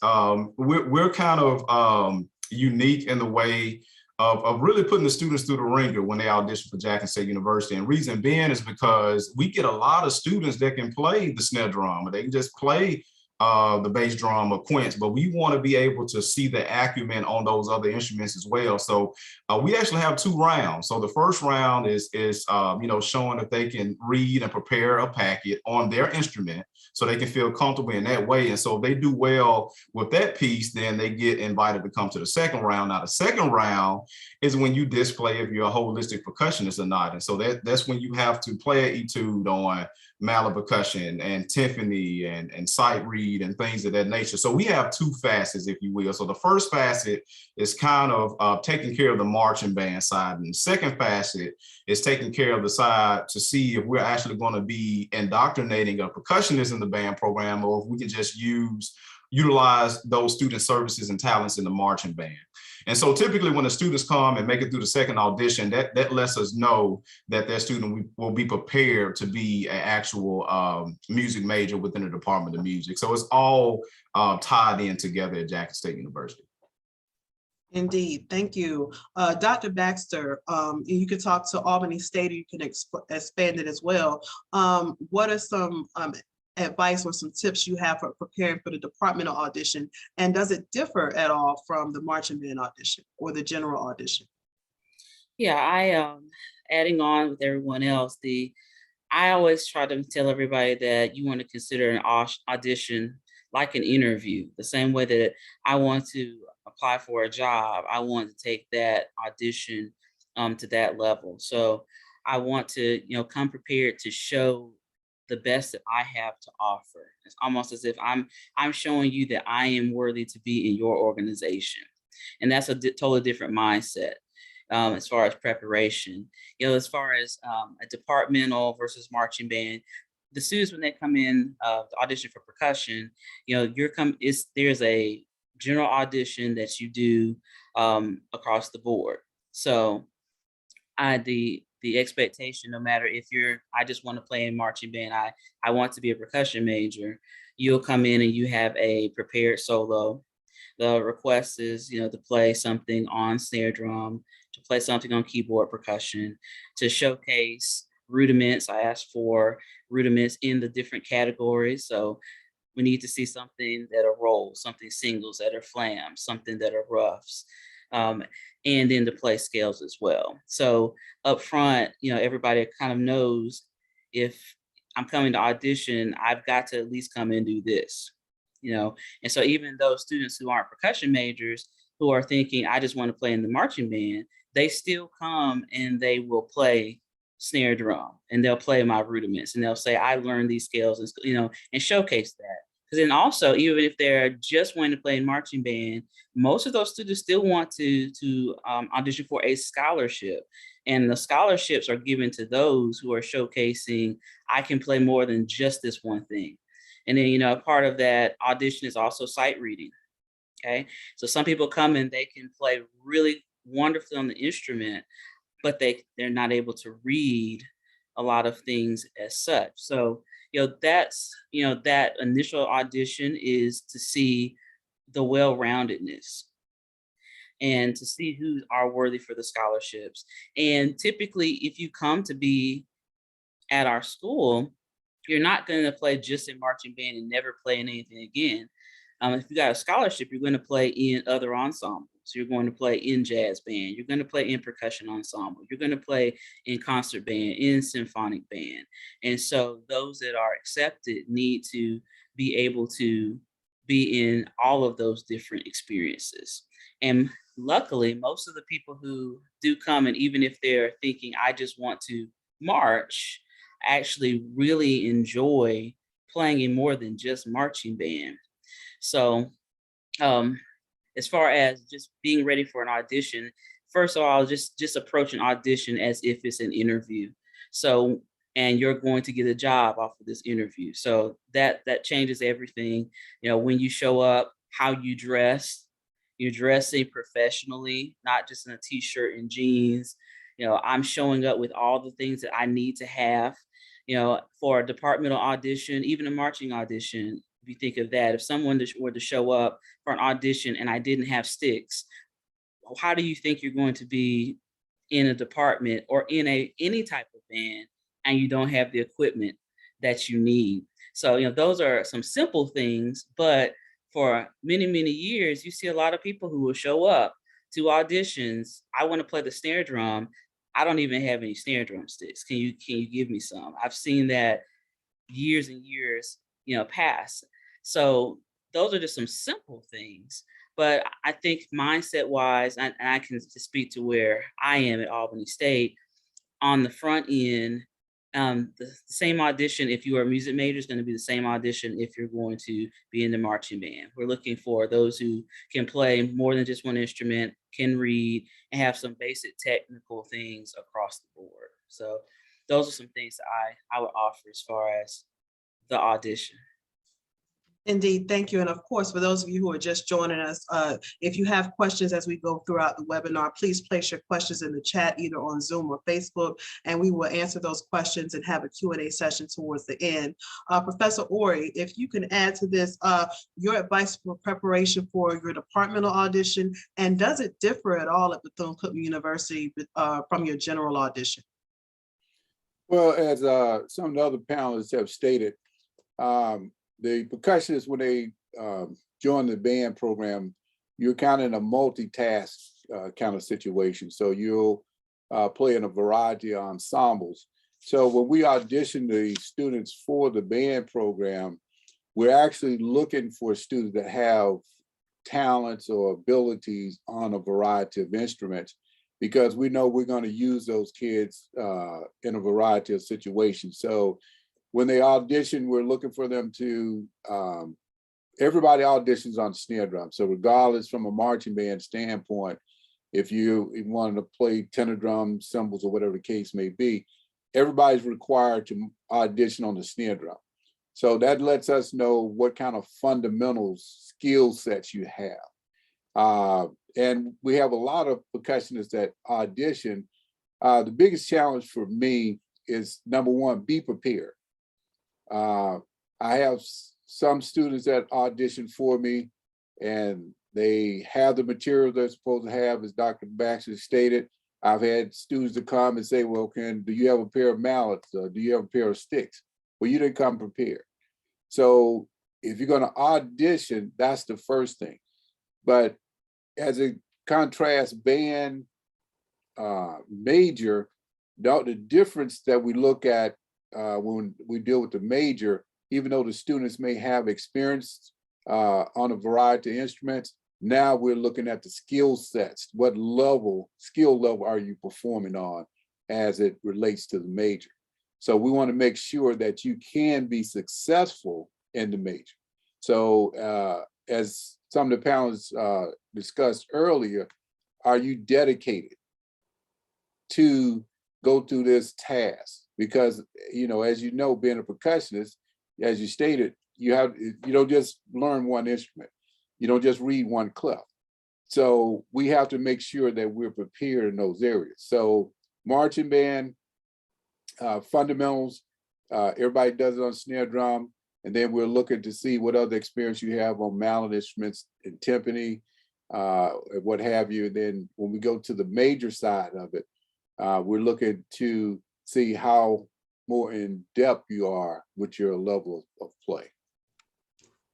S3: we're kind of unique in the way of really putting the students through the ringer when they audition for Jackson State University. And reason being is because we get a lot of students that can play the snare drum, or they can just play the bass drum or quints, but we want to be able to see the acumen on those other instruments as well. So we actually have 2 rounds. So the first round is showing that they can read and prepare a packet on their instrument, so they can feel comfortable in that way. And so if they do well with that piece, then they get invited to come to the second round. Now, the second round is when you display if you're a holistic percussionist or not. And so that's when you have to play an etude on Mallet percussion and timpani and sight read and things of that nature. So we have 2 facets, if you will. So the first facet is kind of taking care of the marching band side, and the second facet is taking care of the side to see if we're actually going to be indoctrinating a percussionist in the band program, or if we can just utilize those student services and talents in the marching band. And so typically when the students come and make it through the second audition, that lets us know that their student will be prepared to be an actual music major within the Department of Music. So it's all tied in together at Jackson State University.
S2: Indeed, thank you. Dr. Baxter, you could talk to Albany State, or you can expand it as well. What are some advice or some tips you have for preparing for the departmental audition? And does it differ at all from the marching band audition or the general audition?
S1: Yeah, adding on with everyone else, I always try to tell everybody that you want to consider an audition like an interview, the same way that I want to apply for a job. I want to take that audition to that level. So I want to, come prepared to show the best that I have to offer. It's almost as if I'm showing you that I am worthy to be in your organization, and that's a totally different mindset. As far as preparation, as far as a departmental versus marching band, the students when they come in to audition for percussion, there's a general audition that you do across the board. So the expectation, no matter if I just want to play in marching band, I want to be a percussion major, you'll come in and you have a prepared solo. The request is, to play something on snare drum, to play something on keyboard percussion, to showcase rudiments. I asked for rudiments in the different categories. So we need to see something that are rolls, something singles that are flams, something that are roughs, and then the play scales as well. So up front, everybody kind of knows if I'm coming to audition, I've got to at least come and do this. And so even those students who aren't percussion majors, who are thinking, I just want to play in the marching band, they still come and they will play snare drum and they'll play my rudiments and they'll say, I learned these scales, and showcase that. Because then also, even if they're just wanting to play in marching band, most of those students still want to audition for a scholarship. And the scholarships are given to those who are showcasing, I can play more than just this one thing. And then, part of that audition is also sight reading. Okay. So some people come and they can play really wonderfully on the instrument, but they're not able to read a lot of things as such. So, that initial audition is to see the well-roundedness and to see who are worthy for the scholarships. And typically, if you come to be at our school, you're not going to play just in marching band and never play in anything again. If you got a scholarship, you're going to play in other ensembles. You're going to play in jazz band. You're going to play in percussion ensemble. You're going to play in concert band, in symphonic band. And so those that are accepted need to be able to be in all of those different experiences. And luckily, most of the people who do come, and even if they're thinking, I just want to march, actually really enjoy playing in more than just marching band. So as far as just being ready for an audition, first of all, just approach an audition as if it's an interview. So, and you're going to get a job off of this interview. So that changes everything. When you show up, how you dress, you're dressing professionally, not just in a t-shirt and jeans. I'm showing up with all the things that I need to have, for a departmental audition, even a marching audition. If you think of that, if someone were to show up for an audition and I didn't have sticks, how do you think you're going to be in a department or in any type of band and you don't have the equipment that you need? So, those are some simple things, but for many, many years, you see a lot of people who will show up to auditions. I want to play the snare drum. I don't even have any snare drum sticks. Can you give me some? I've seen that years and years, pass. So those are just some simple things. But I think mindset wise, and I can just speak to where I am at Albany State, on the front end, the same audition, if you are a music major, is going to be the same audition if you're going to be in the marching band. We're looking for those who can play more than just one instrument, can read, and have some basic technical things across the board. So those are some things that I would offer as far as the audition.
S2: Indeed, thank you. And of course, for those of you who are just joining us, if you have questions as we go throughout the webinar, please place your questions in the chat, either on Zoom or Facebook, and we will answer those questions and have a Q&A session towards the end. Professor Ori, if you can add to this, your advice for preparation for your departmental audition, and does it differ at all at Bethune-Cookman University from your general audition?
S4: Well, as some of the other panelists have stated, the percussionists, when they join the band program, you're kind of in a multitask kind of situation. So you'll play in a variety of ensembles. So when we audition the students for the band program, we're actually looking for students that have talents or abilities on a variety of instruments, because we know we're going to use those kids in a variety of situations. So when they audition, we're looking for them to, everybody auditions on snare drum. So regardless from a marching band standpoint, if you wanted to play tenor drum, cymbals, or whatever the case may be, everybody's required to audition on the snare drum. So that lets us know what kind of fundamental skill sets you have. And we have a lot of percussionists that audition. The biggest challenge for me is, number one, be prepared. I have some students that audition for me and they have the material they're supposed to have, as Dr. Baxter stated. I've had students that come and say, well, do you have a pair of mallets? Do you have a pair of sticks? Well, you didn't come prepared. So if you're going to audition, that's the first thing. But as a contrast band major, the difference that we look at when we deal with the major, even though the students may have experience on a variety of instruments, now we're looking at the skill sets. What skill level are you performing on as it relates to the major? So we want to make sure that you can be successful in the major. So as some of the panelists discussed earlier, are you dedicated to go through this task? Because, as you know, being a percussionist, as you stated, you don't just learn one instrument. You don't just read one clef. So we have to make sure that we're prepared in those areas. So marching band, fundamentals, everybody does it on snare drum. And then we're looking to see what other experience you have on mallet instruments and timpani, what have you. And then when we go to the major side of it, we're looking to see how more in depth you are with your level of play.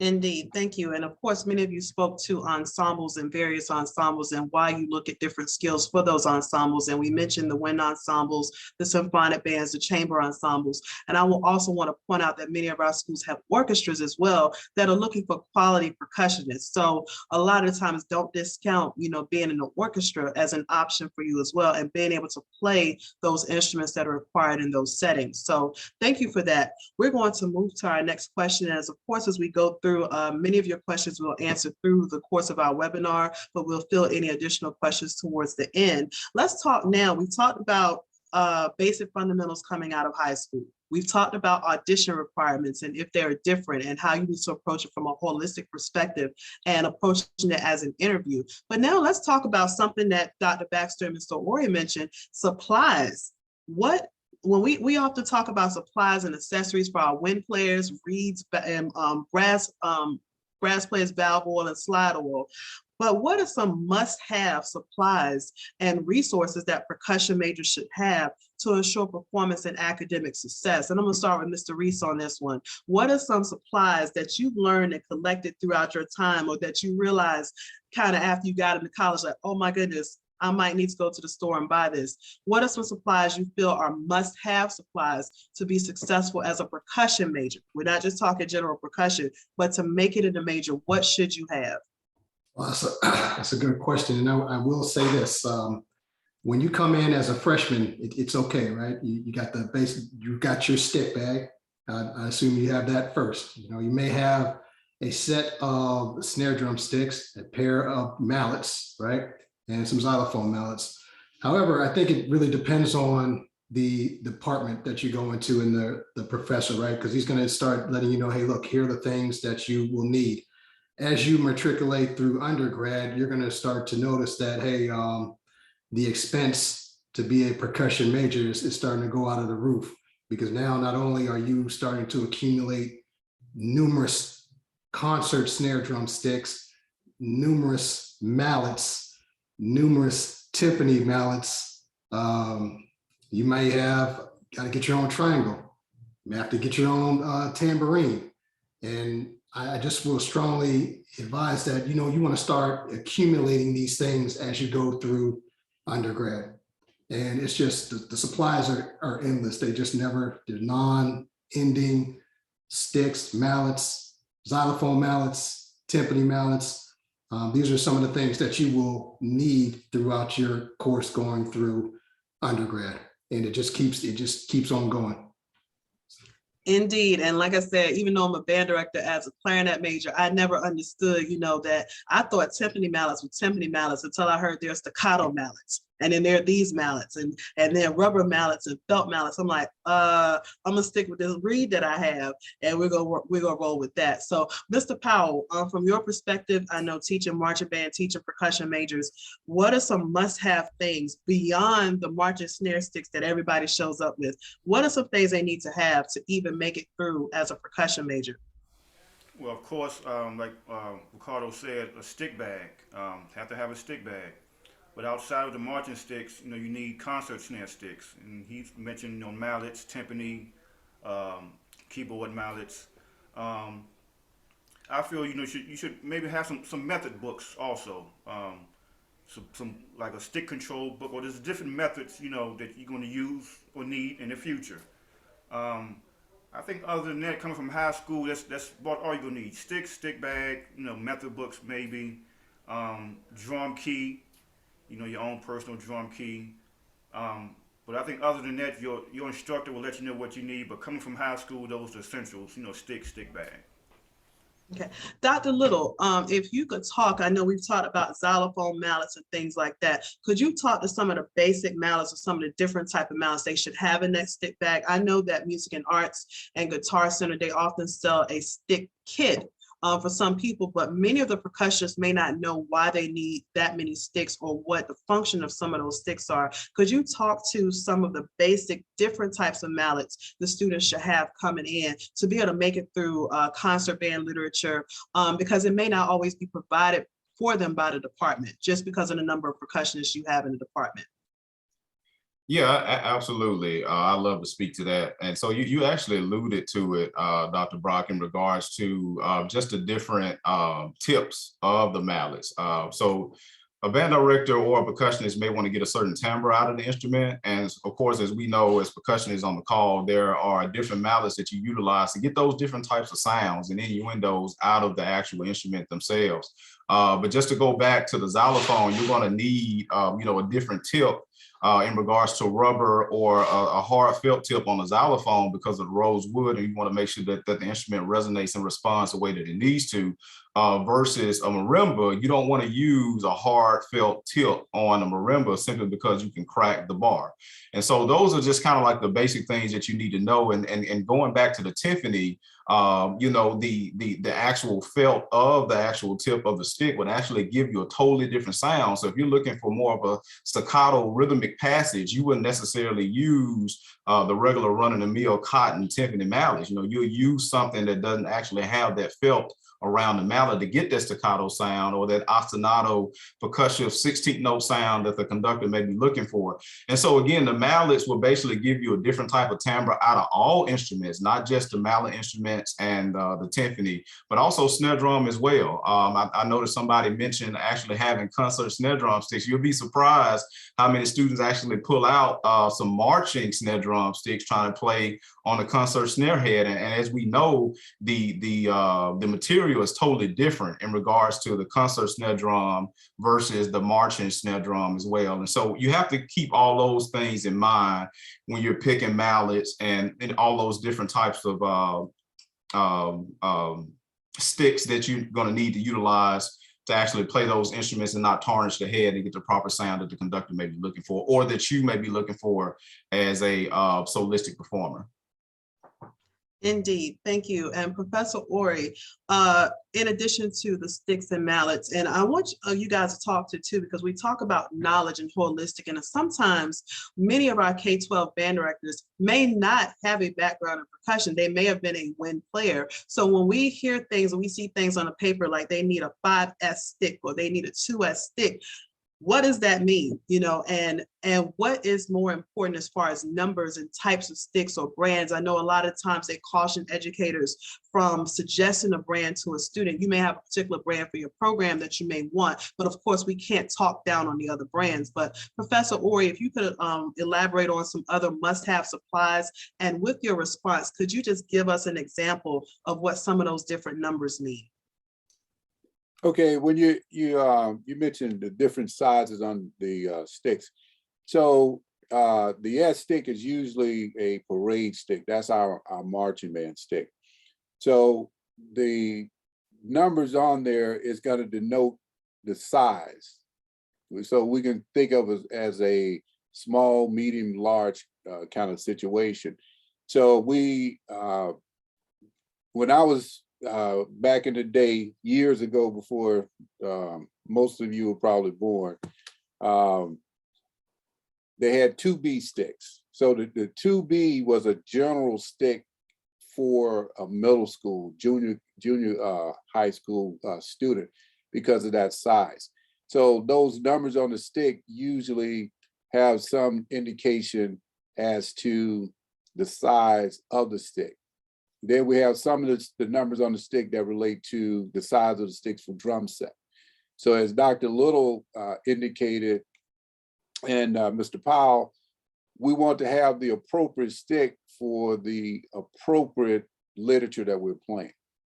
S2: Indeed, thank you. And of course, many of you spoke to ensembles and various ensembles and why you look at different skills for those ensembles. And we mentioned the wind ensembles, the symphonic bands, the chamber ensembles. And I will also want to point out that many of our schools have orchestras as well that are looking for quality percussionists. So a lot of times don't discount, being in the orchestra as an option for you as well, and being able to play those instruments that are required in those settings. So thank you for that. We're going to move to our next question. As of course, as we go through, many of your questions we'll answer through the course of our webinar, but we'll fill any additional questions towards the end. Let's talk now. We talked about basic fundamentals coming out of high school. We've talked about audition requirements and if they're different and how you need to approach it from a holistic perspective and approaching it as an interview. But now let's talk about something that Dr. Baxter and Mr. Ori mentioned, supplies. When we often talk about supplies and accessories for our wind players, reeds, and brass players, valve oil and slide oil. But what are some must-have supplies and resources that percussion majors should have to ensure performance and academic success? And I'm going to start with Mr. Reese on this one. What are some supplies that you've learned and collected throughout your time, or that you realized kind of after you got into college, like, oh my goodness, I might need to go to the store and buy this? What are some supplies you feel are must-have supplies to be successful as a percussion major? We're not just talking general percussion, but to make it in a major, what should you have?
S7: Well, that's a good question. And I will say this, when you come in as a freshman, it's okay, right? You got the basic, you got your stick bag. I assume you have that first. You may have a set of snare drum sticks, a pair of mallets, right? And some xylophone mallets. However, I think it really depends on the department that you go into in the professor, right? Because he's going to start letting you know, hey, look, here are the things that you will need. As you matriculate through undergrad, you're going to start to notice that, hey, the expense to be a percussion major is starting to go out of the roof, because now not only are you starting to accumulate numerous concert snare drum sticks, numerous mallets, numerous timpani mallets. You may have got to get your own triangle. You may have to get your own tambourine. And I just will strongly advise that, you want to start accumulating these things as you go through undergrad. And it's just, the supplies are endless. They're non-ending sticks, mallets, xylophone mallets, timpani mallets. These are some of the things that you will need throughout your course going through undergrad. And it just keeps on going.
S2: Indeed. And like I said, even though I'm a band director as a clarinet major, I never understood, that I thought timpani mallets were timpani mallets until I heard there's staccato mallets. And then there are these mallets and then rubber mallets and felt mallets. I'm like, I'm gonna stick with this reed that I have, and we're gonna roll with that. So, Mr. Powell, from your perspective, I know teaching marching band, teaching percussion majors, what are some must-have things beyond the marching snare sticks that everybody shows up with? What are some things they need to have to even make it through as a percussion major?
S6: Well, of course, like Ricardo said, a stick bag. Have to have a stick bag. But outside of the marching sticks, you need concert snare sticks. And he mentioned, mallets, timpani, keyboard mallets. I feel you should maybe have some method books also. Some like a stick control book, or there's different methods that you're going to use or need in the future. I think other than that, coming from high school, that's about all you're gonna need: sticks, stick bag, method books maybe, drum key. Your own personal drum key. But I think other than that, your instructor will let you know what you need. But coming from high school, those are essentials, stick bag.
S2: Okay. Dr. Little, if you could talk, I know we've talked about xylophone mallets and things like that. Could you talk to some of the basic mallets or some of the different type of mallets they should have in that stick bag? I know that Music and Arts and Guitar Center, they often sell a stick kit for some people, but many of the percussionists may not know why they need that many sticks or what the function of some of those sticks are. Could you talk to some of the basic different types of mallets the students should have coming in to be able to make it through concert band literature, because it may not always be provided for them by the department just because of the number of percussionists you have in the department?
S3: Yeah, absolutely. I love to speak to that. And so you actually alluded to it, Dr. Brock, in regards to just the different tips of the mallets. So a band director or a percussionist may want to get a certain timbre out of the instrument. And of course, as we know, as percussionists on the call, there are different mallets that you utilize to get those different types of sounds and innuendos out of the actual instrument themselves. But just to go back to the xylophone, you're going to need, a different tip in regards to rubber or a hard felt tip on the xylophone because of the rose wood, and you want to make sure that the instrument resonates and responds the way that it needs to. Versus a marimba, you don't want to use a hard felt tip on a marimba simply because you can crack the bar. And so those are just kind of like the basic things that you need to know. And going back to the timpani, the actual felt of the actual tip of the stick would actually give you a totally different sound. So if you're looking for more of a staccato rhythmic passage, you wouldn't necessarily use the regular run-of-the-mill cotton timpani mallets. You'll use something that doesn't actually have that felt around the mallet to get that staccato sound or that ostinato percussive 16th note sound that the conductor may be looking for. And so again, the mallets will basically give you a different type of timbre out of all instruments, not just the mallet instruments and the timpani, but also snare drum as well. I noticed somebody mentioned actually having concert snare drum sticks. You'll be surprised how many students actually pull out some marching snare drum sticks trying to play on a concert snare head. And as we know, the material is totally different in regards to the concert snare drum versus the marching snare drum as well. And so you have to keep all those things in mind when you're picking mallets and all those different types of sticks that you're going to need to utilize to actually play those instruments and not tarnish the head and get the proper sound that the conductor may be looking for, or that you may be looking for as a solistic performer.
S2: Indeed, thank you. And Professor Ori, in addition to the sticks and mallets, and I want you guys to talk to too, because we talk about knowledge and holistic, and sometimes many of our K-12 band directors may not have a background in percussion. They may have been a wind player. So when we hear things and we see things on a paper like they need a 5S stick or they need a 2S stick, what does that mean? You know, and what is more important as far as numbers and types of sticks or brands? I know a lot of times they caution educators from suggesting a brand to a student. You may have a particular brand for your program that you may want, but of course we can't talk down on the other brands. But Professor Ori, if you could elaborate on some other must-have supplies, and with your response, could you just give us an example of what some of those different numbers mean?
S4: Okay, when you mentioned the different sizes on the sticks. So the S stick is usually a parade stick. That's our marching band stick. So the numbers on there is going to denote the size. So we can think of it as a small, medium, large kind of situation. So we, when I was back in the day, years ago, before most of you were probably born, they had 2B sticks. So the 2B was a general stick for a middle school, junior high school student because of that size. So those numbers on the stick usually have some indication as to the size of the stick. Then we have some of the numbers on the stick that relate to the size of the sticks for drum set. So as Dr. Little indicated, and Mr. Powell, we want to have the appropriate stick for the appropriate literature that we're playing.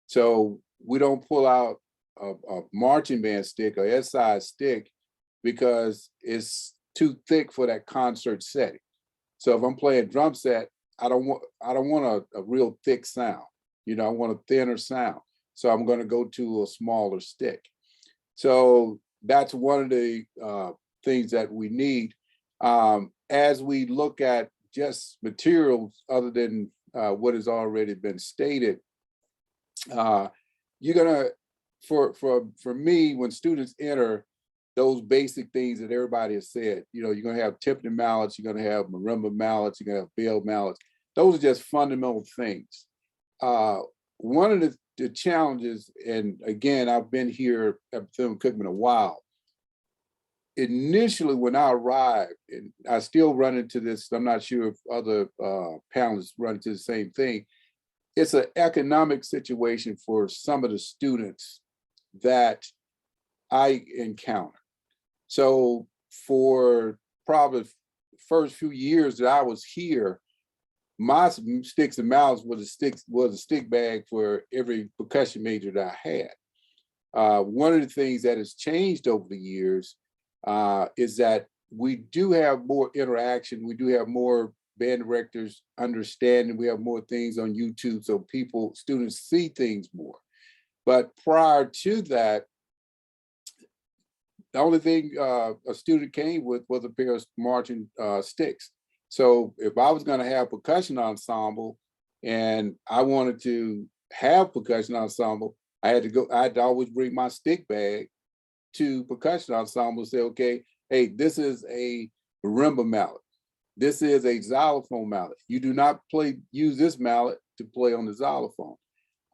S4: So we don't pull out a marching band stick or S-size stick because it's too thick for that concert setting. So if I'm playing drum set, I don't want a real thick sound. You know, I want a thinner sound. So I'm going to go to a smaller stick. So that's one of the things that we need. As we look at just materials other than what has already been stated, you're gonna, for me, when students enter, those basic things that everybody has said, you know, you're gonna have timpani mallets, you're gonna have marimba mallets, you're gonna have bell mallets. Those are just fundamental things. One of the challenges, and again, I've been here at Bethune-Cookman a while. Initially, when I arrived, and I still run into this, I'm not sure if other panelists run into the same thing. It's an economic situation for some of the students that I encounter. So for probably the first few years that I was here, my sticks and mallets was a stick bag for every percussion major that I had. One of the things that has changed over the years is that we do have more interaction. We do have more band directors understanding. We have more things on YouTube, so students see things more. But prior to that, the only thing a student came with was a pair of marching sticks. So if I was going to have percussion ensemble and I wanted to have percussion ensemble, I had to always bring my stick bag to percussion ensemble and say, okay, hey, this is a marimba mallet. This is a xylophone mallet. You do not use this mallet to play on the xylophone.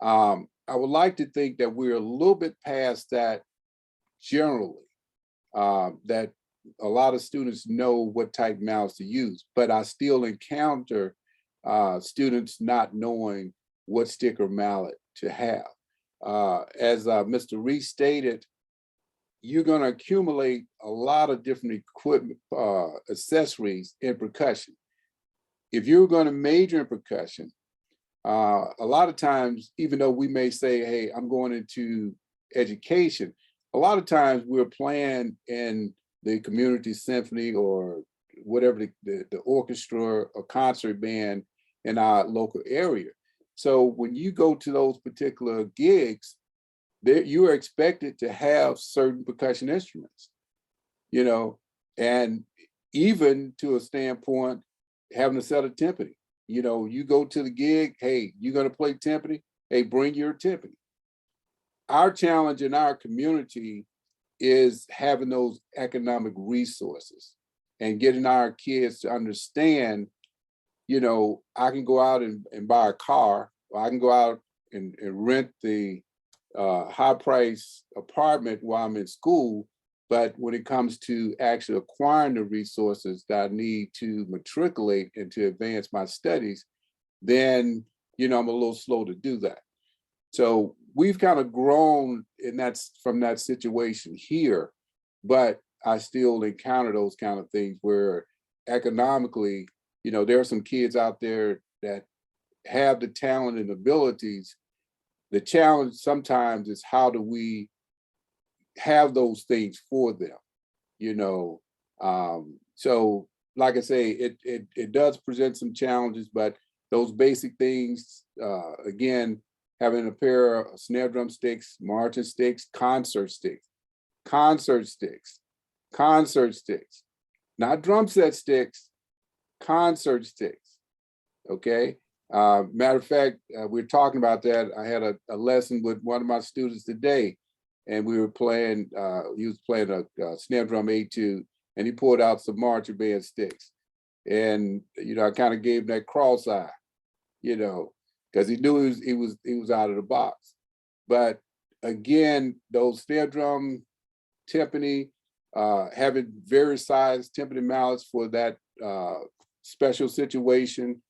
S4: I would like to think that we're a little bit past that generally, that a lot of students know what type mallets to use, but I still encounter students not knowing what stick or mallet to have. As Mr. Reese stated, you're going to accumulate a lot of different equipment, accessories in percussion. If you're going to major in percussion, a lot of times, even though we may say, hey, I'm going into education, a lot of times we're playing in the community symphony or whatever the orchestra or concert band in our local area. So when you go to those particular gigs, you are expected to have certain percussion instruments, you know, and even to a standpoint, having a set of timpani. You know, you go to the gig, hey, you're going to play timpani, hey, bring your timpani. Our challenge in our community is having those economic resources and getting our kids to understand, you know, I can go out and buy a car, or I can go out and rent the high price apartment while I'm in school. But when it comes to actually acquiring the resources that I need to matriculate and to advance my studies, then, you know, I'm a little slow to do that. So we've kind of grown from that situation here, but I still encounter those kind of things where economically, you know, there are some kids out there that have the talent and abilities. The challenge sometimes is how do we have those things for them, you know? So like I say, it does present some challenges, but those basic things, again, having a pair of snare drum sticks, marching sticks, concert sticks, not drum set sticks, concert sticks, okay? Matter of fact, we were talking about that. I had a lesson with one of my students today, and we were playing, he was playing a snare drum etude, and he pulled out some marching band sticks. And, you know, I kind of gave him that cross eye, you know, because he knew he was out of the box. But again, those snare drum timpani, having various size timpani mallets for that special situation,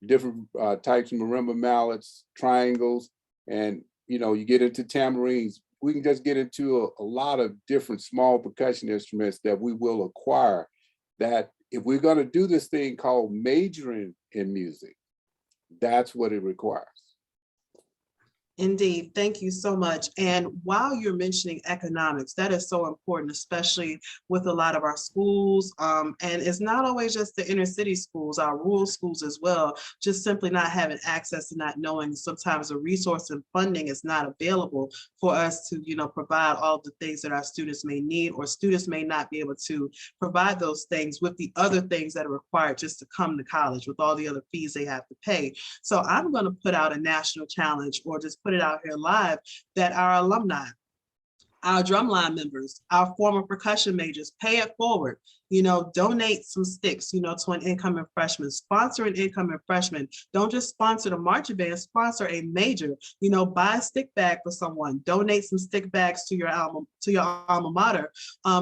S4: different types of marimba mallets, triangles, and you know, you get into tamarines. We can just get into a lot of different small percussion instruments that we will acquire, that if we're going to do this thing called majoring in music, that's what it requires.
S2: Indeed, thank you so much. And while you're mentioning economics, that is so important, especially with a lot of our schools. And it's not always just the inner city schools, our rural schools as well, just simply not having access and not knowing sometimes the resource and funding is not available for us to, you know, provide all the things that our students may need, or students may not be able to provide those things with the other things that are required just to come to college, with all the other fees they have to pay. So I'm going to put out a national challenge, or just put it out here live, that our alumni, our drumline members, our former percussion majors, pay it forward. You know, donate some sticks, you know, to an incoming freshman, sponsor an incoming freshman. Don't just sponsor the marching band, sponsor a major, you know, buy a stick bag for someone, donate some stick bags to your alma mater,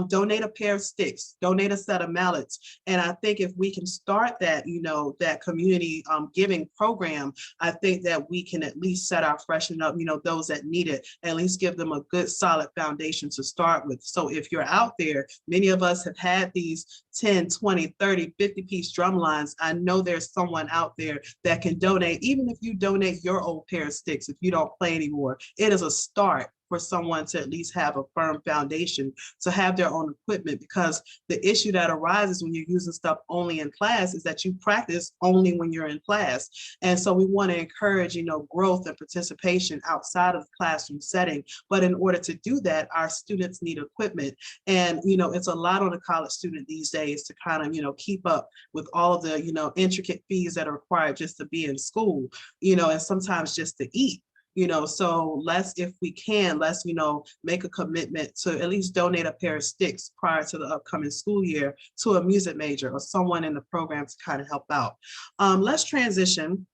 S2: donate a pair of sticks, donate a set of mallets. And I think if we can start that, you know, that community giving program, I think that we can at least set our freshmen up, you know, those that need it, at least give them a good solid foundation to start with. So if you're out there, many of us have had these 10, 20, 30, 50 piece drum lines. I know there's someone out there that can donate. Even if you donate your old pair of sticks, if you don't play anymore, it is a start for someone to at least have a firm foundation to have their own equipment, because the issue that arises when you're using stuff only in class is that you practice only when you're in class. And so we want to encourage, you know, growth and participation outside of the classroom setting. But in order to do that, our students need equipment. And, you know, it's a lot on a college student these days to kind of, you know, keep up with all of the, you know, intricate fees that are required just to be in school, you know, and sometimes just to eat. You know, so if we can, let's, you know, make a commitment to at least donate a pair of sticks prior to the upcoming school year to a music major or someone in the program to kind of help out. Let's transition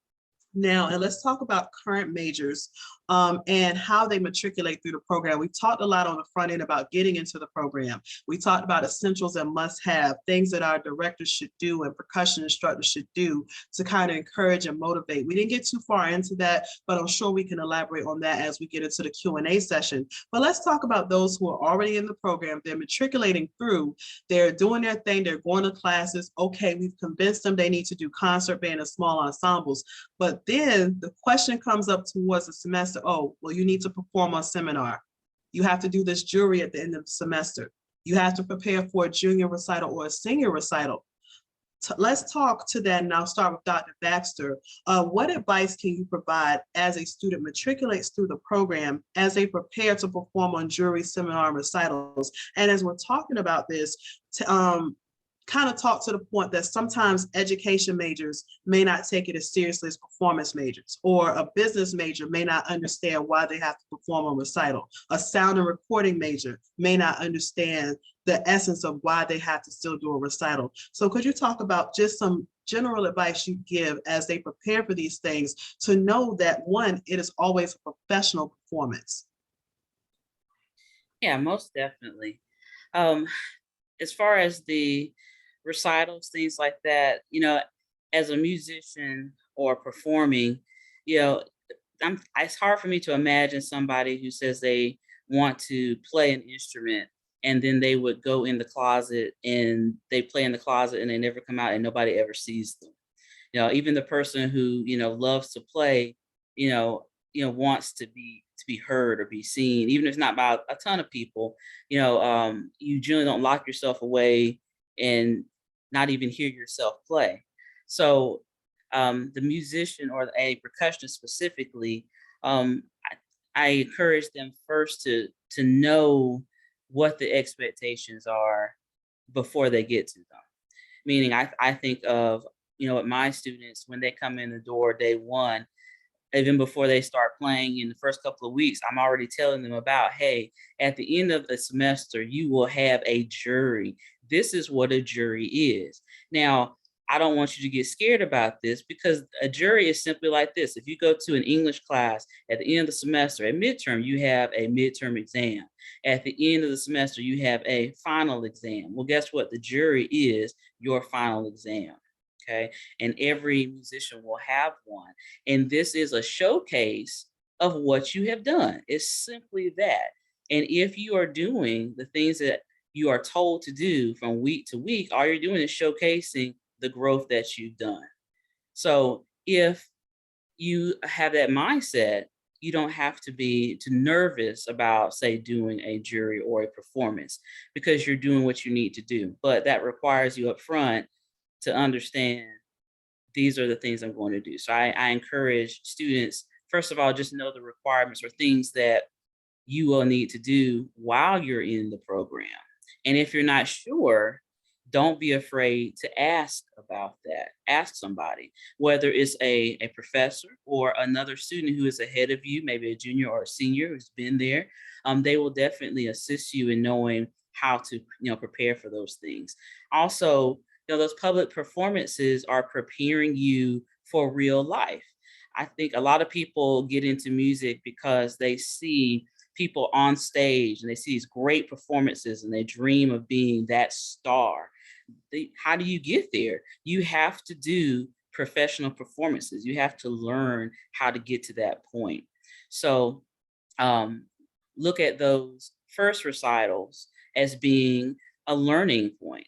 S2: now, and let's talk about current majors and how they matriculate through the program. We talked a lot on the front end about getting into the program. We talked about essentials and must-have, things that our directors should do and percussion instructors should do to kind of encourage and motivate. We didn't get too far into that, but I'm sure we can elaborate on that as we get into the Q&A session. But let's talk about those who are already in the program. They're matriculating through, they're doing their thing, they're going to classes. Okay, we've convinced them they need to do concert band and small ensembles. But then the question comes up towards the semester, oh, well, you need to perform a seminar. You have to do this jury at the end of the semester. You have to prepare for a junior recital or a senior recital. let's talk to that, and I'll start with Dr. Baxter. What advice can you provide as a student matriculates through the program as they prepare to perform on jury, seminar, and recitals? And as we're talking about this, kind of talk to the point that sometimes education majors may not take it as seriously as performance majors, or a business major may not understand why they have to perform a recital. A sound and recording major may not understand the essence of why they have to still do a recital. So could you talk about just some general advice you give as they prepare for these things to know that, one, it is always a professional performance?
S1: Yeah, most definitely. As far as the recitals, things like that, as a musician or performing, it's hard for me to imagine somebody who says they want to play an instrument and then they would go in the closet and they play in the closet and they never come out and nobody ever sees them. Even the person who, loves to play, wants to be heard or be seen, even if it's not by a ton of people. You generally don't lock yourself away and not even hear yourself play. So the musician or a percussionist specifically, I encourage them first to know what the expectations are before they get to them. Meaning I think of, with my students, when they come in the door day one, even before they start playing in the first couple of weeks, I'm already telling them about, hey, at the end of the semester, you will have a jury. This is what a jury is. Now, I don't want you to get scared about this, because a jury is simply like this. If you go to an English class at the end of the semester, at midterm, you have a midterm exam. At the end of the semester, you have a final exam. Well, guess what? The jury is your final exam. Okay. And every musician will have one. And this is a showcase of what you have done. It's simply that. And if you are doing the things that you are told to do from week to week, all you're doing is showcasing the growth that you've done. So if you have that mindset, you don't have to be too nervous about, say, doing a jury or a performance, because you're doing what you need to do. But that requires you up front to understand these are the things I'm going to do. So I encourage students, first of all, just know the requirements or things that you will need to do while you're in the program. And if you're not sure, don't be afraid to ask about that. Ask somebody, whether it's a professor or another student who is ahead of you, maybe a junior or a senior who's been there. They will definitely assist you in knowing how to prepare for those things. Also, those public performances are preparing you for real life. I think a lot of people get into music because they see people on stage and they see these great performances and they dream of being that star. How do you get there? You have to do professional performances. You have to learn how to get to that point. So look at those first recitals as being a learning point.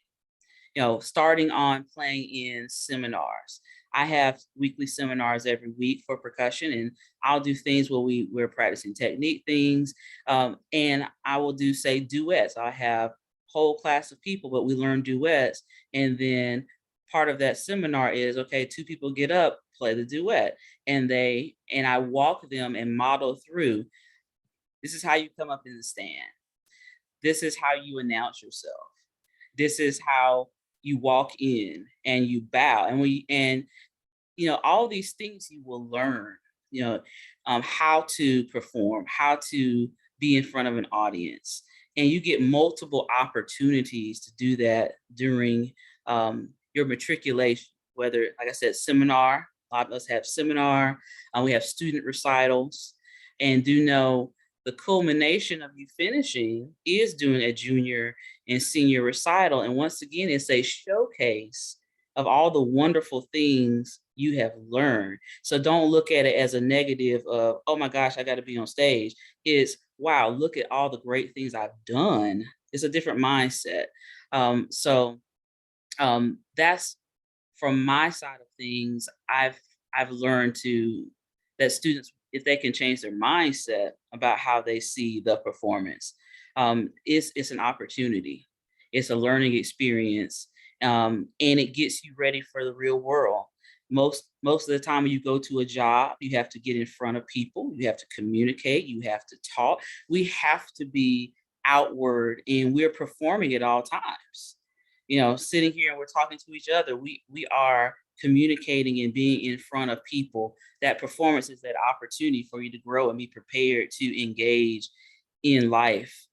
S1: Starting on playing in seminars. I have weekly seminars every week for percussion, and I'll do things where we're practicing technique things. And I will do, say, duets. I have a whole class of people, but we learn duets. And then part of that seminar is, okay, 2 people get up, play the duet. And I walk them and model through. This is how you come up in the stand. This is how you announce yourself. This is how you walk in and you bow, and all these things you will learn, how to perform, how to be in front of an audience, and you get multiple opportunities to do that during your matriculation. Whether, like I said, seminar, a lot of us have seminar, we have student recitals, and do know the culmination of you finishing is doing a junior and senior recital. And once again, it's a showcase of all the wonderful things you have learned. So don't look at it as a negative of, oh my gosh, I got to be on stage. It's, wow, look at all the great things I've done. It's a different mindset. So that's from my side of things. I've learned that students, if they can change their mindset about how they see the performance, it's an opportunity. It's a learning experience. And it gets you ready for the real world. Most of the time when you go to a job, you have to get in front of people, you have to communicate, you have to talk. We have to be outward, and we're performing at all times. You know, sitting here and we're talking to each other, we are communicating and being in front of people. That performance is that opportunity for you to grow and be prepared to engage in life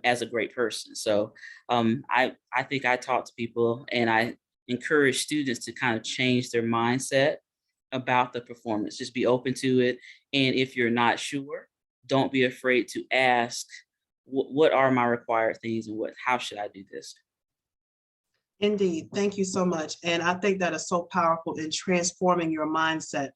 S1: as a great person. So I think I talk to people and I encourage students to kind of change their mindset about the performance. Just be open to it. And if you're not sure, don't be afraid to ask, what are my required things and how should I do this?
S2: Indeed. Thank you so much. And I think that is so powerful in transforming your mindset.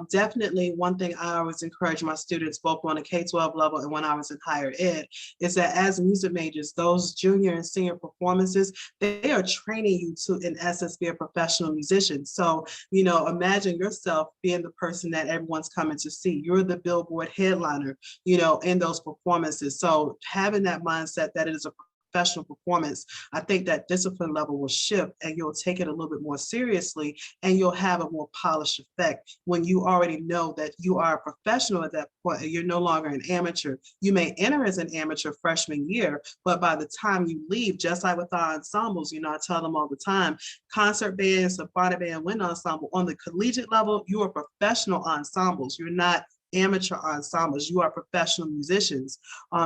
S2: Definitely one thing I always encourage my students, both on the K-12 level and when I was in higher ed, is that as music majors, those junior and senior performances, they are training you to, in essence, be a professional musician. So, you know, imagine yourself being the person that everyone's coming to see. You're the Billboard headliner, you know, in those performances. So having that mindset that it is a professional performance, I think that discipline level will shift and you'll take it a little bit more seriously and you'll have a more polished effect when you already know that you are a professional at that point and you're no longer an amateur. You may enter as an amateur freshman year, but by the time you leave, just like with our ensembles, you know, I tell them all the time, concert band, symphonic band, wind ensemble, on the collegiate level, you are professional ensembles. You're not amateur ensembles, you are professional musicians.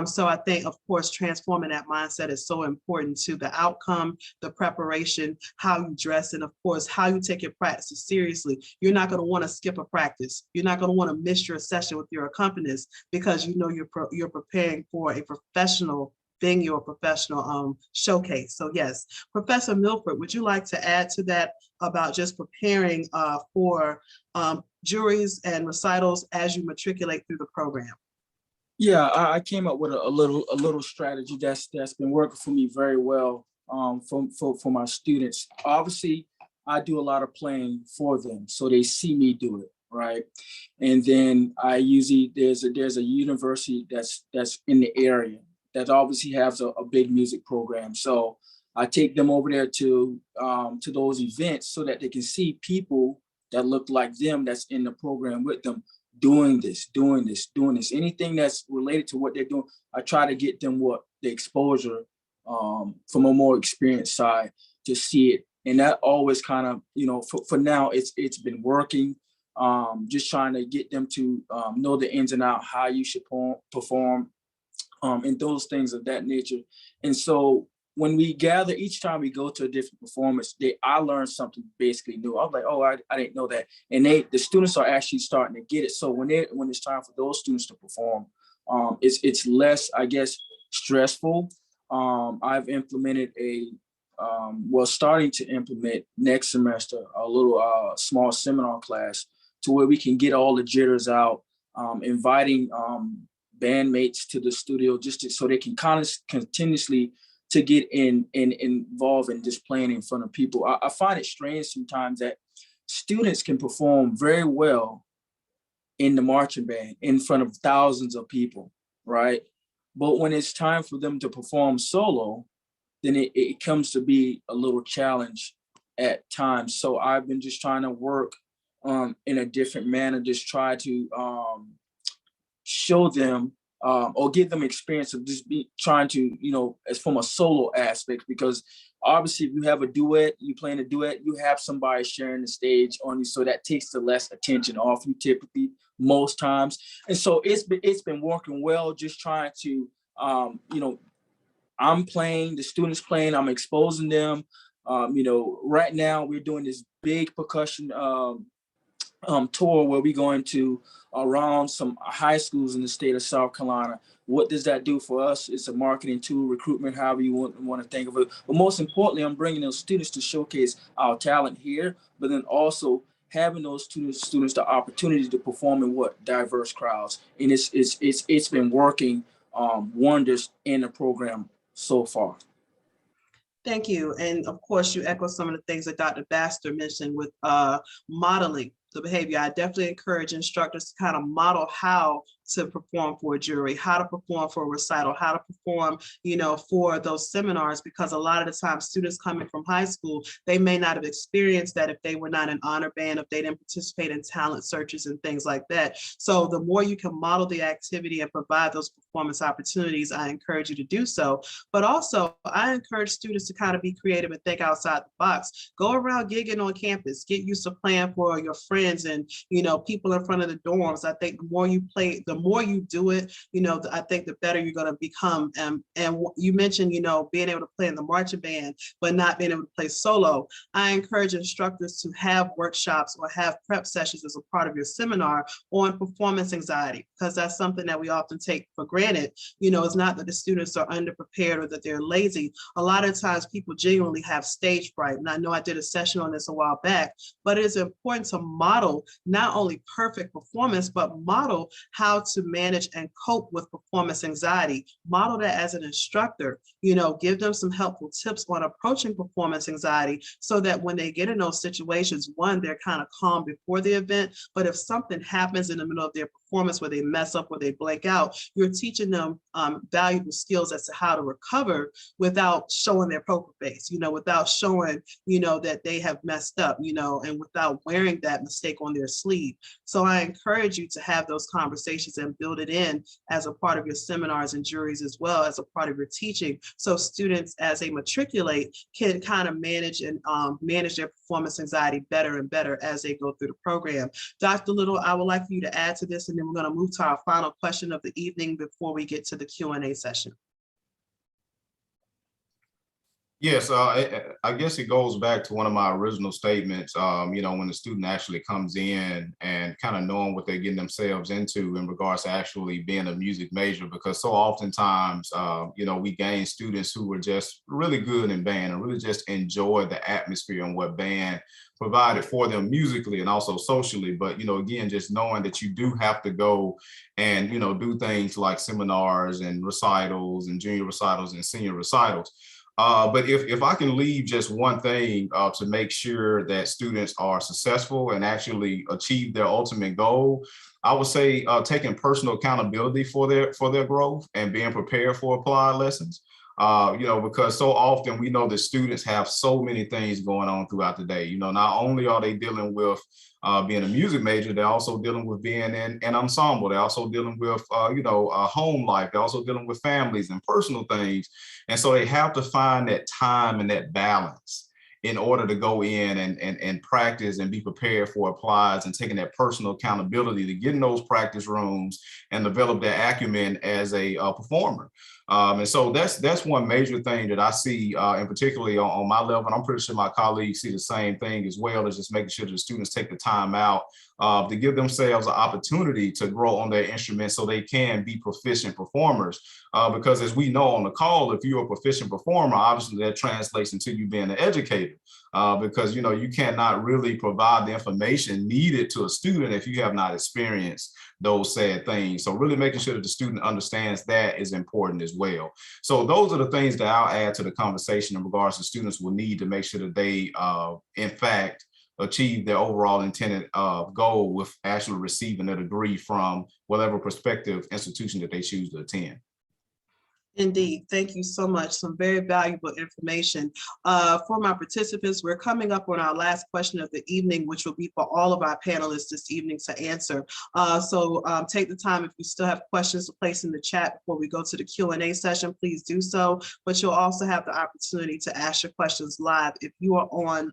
S2: So I think, of course, transforming that mindset is so important to the outcome, the preparation, how you dress, and of course, how you take your practices seriously. You're not going to want to skip a practice. You're not going to want to miss your session with your accompanist because you know you're preparing for a professional venue or professional showcase. So yes, Professor Milford, would you like to add to that about just preparing for juries and recitals as you matriculate through the program?
S5: Yeah, I came up with a little strategy that's been working for me very well for my students. Obviously, I do a lot of playing for them, so they see me do it, right? And then I usually there's a university that's in the area that obviously has a big music program. So I take them over there to those events so that they can see people that look like them that's in the program with them doing this. Anything that's related to what they're doing, I try to get them the exposure from a more experienced side to see it. And that always kind of, you know, for now, it's been working. Just trying to get them to know the ins and outs, how you should perform, and those things of that nature. And so when we gather, each time we go to a different performance, I learn something basically new. I was like, oh, I didn't know that. And the students are actually starting to get it. So when it's time for those students to perform, it's less, I guess, stressful. I've implemented starting to implement next semester, a little small seminar class to where we can get all the jitters out, inviting bandmates to the studio so they can kind of continuously to get involved in just playing in front of people. I find it strange sometimes that students can perform very well in the marching band in front of thousands of people, right? But when it's time for them to perform solo, then it comes to be a little challenge at times. So I've been just trying to work in a different manner, just try to show them or give them experience of just trying to, you know, as from a solo aspect, because obviously if you have a duet, you playing a duet, you have somebody sharing the stage on you. So that takes the less attention off you typically most times. And so it's been working well, just trying to, you know, I'm playing, the students playing, I'm exposing them. You know, right now we're doing this big percussion tour where we're going to around some high schools in the state of South Carolina. What does that do for us? It's a marketing tool, recruitment, however you want to think of it. But most importantly, I'm bringing those students to showcase our talent here, but then also having those students the opportunity to perform in diverse crowds. And it's been working wonders in the program so far.
S2: Thank you. And of course, you echo some of the things that Dr. Baxter mentioned with modeling. the behavior. I definitely encourage instructors to kind of model how to perform for a jury, how to perform for a recital, how to perform, for those seminars, because a lot of the time students coming from high school, they may not have experienced that if they were not in honor band, if they didn't participate in talent searches and things like that. So the more you can model the activity and provide those performance opportunities, I encourage you to do so. But also I encourage students to kind of be creative and think outside the box. Go around gigging on campus, get used to playing for your friends and, people in front of the dorms. I think the more you play, the more you do it, I think the better you're going to become. And you mentioned, being able to play in the marching band, but not being able to play solo. I encourage instructors to have workshops or have prep sessions as a part of your seminar on performance anxiety, because that's something that we often take for granted. It's not that the students are underprepared or that they're lazy. A lot of times people genuinely have stage fright. And I know I did a session on this a while back, but it is important to model not only perfect performance, but model how to manage and cope with performance anxiety. Model that as an instructor, give them some helpful tips on approaching performance anxiety so that when they get in those situations, one, they're kind of calm before the event, but if something happens in the middle of their performance where they mess up, where they blank out, you're teaching them valuable skills as to how to recover without showing their poker face, without showing, that they have messed up, and without wearing that mistake on their sleeve. So I encourage you to have those conversations and build it in as a part of your seminars and juries, as well as a part of your teaching. So students, as they matriculate, can kind of manage and manage their performance anxiety better and better as they go through the program. Dr. Little, I would like for you to add to this, and then we're going to move to our final question of the evening before we get to the Q&A session.
S3: Yes, I guess it goes back to one of my original statements, when the student actually comes in and kind of knowing what they're getting themselves into in regards to actually being a music major, because so oftentimes, we gain students who are just really good in band and really just enjoy the atmosphere and what band provided for them musically and also socially. But, again, just knowing that you do have to go and, do things like seminars and recitals and junior recitals and senior recitals. But if I can leave just one thing to make sure that students are successful and actually achieve their ultimate goal, I would say taking personal accountability for their growth and being prepared for applied lessons. Because so often we know that students have so many things going on throughout the day. Not only are they dealing with being a music major, they're also dealing with being in an ensemble. They're also dealing with, a home life. They're also dealing with families and personal things. And so they have to find that time and that balance in order to go in and practice and be prepared for applies and taking that personal accountability to get in those practice rooms and develop their acumen as a performer. And so that's one major thing that I see, and particularly on my level, and I'm pretty sure my colleagues see the same thing as well, is just making sure that the students take the time out to give themselves an opportunity to grow on their instrument so they can be proficient performers. Because as we know on the call, if you're a proficient performer, obviously that translates into you being an educator. Because you cannot really provide the information needed to a student if you have not experienced those sad things. So really making sure that the student understands that is important as well. So those are the things that I'll add to the conversation in regards to students will need to make sure that they, in fact, achieve their overall intended goal with actually receiving a degree from whatever prospective institution that they choose to attend.
S2: Indeed. Thank you so much. Some very valuable information. For my participants, we're coming up on our last question of the evening, which will be for all of our panelists this evening to answer. So take the time, if you still have questions to place in the chat before we go to the Q&A session, please do so. But you'll also have the opportunity to ask your questions live. If you are on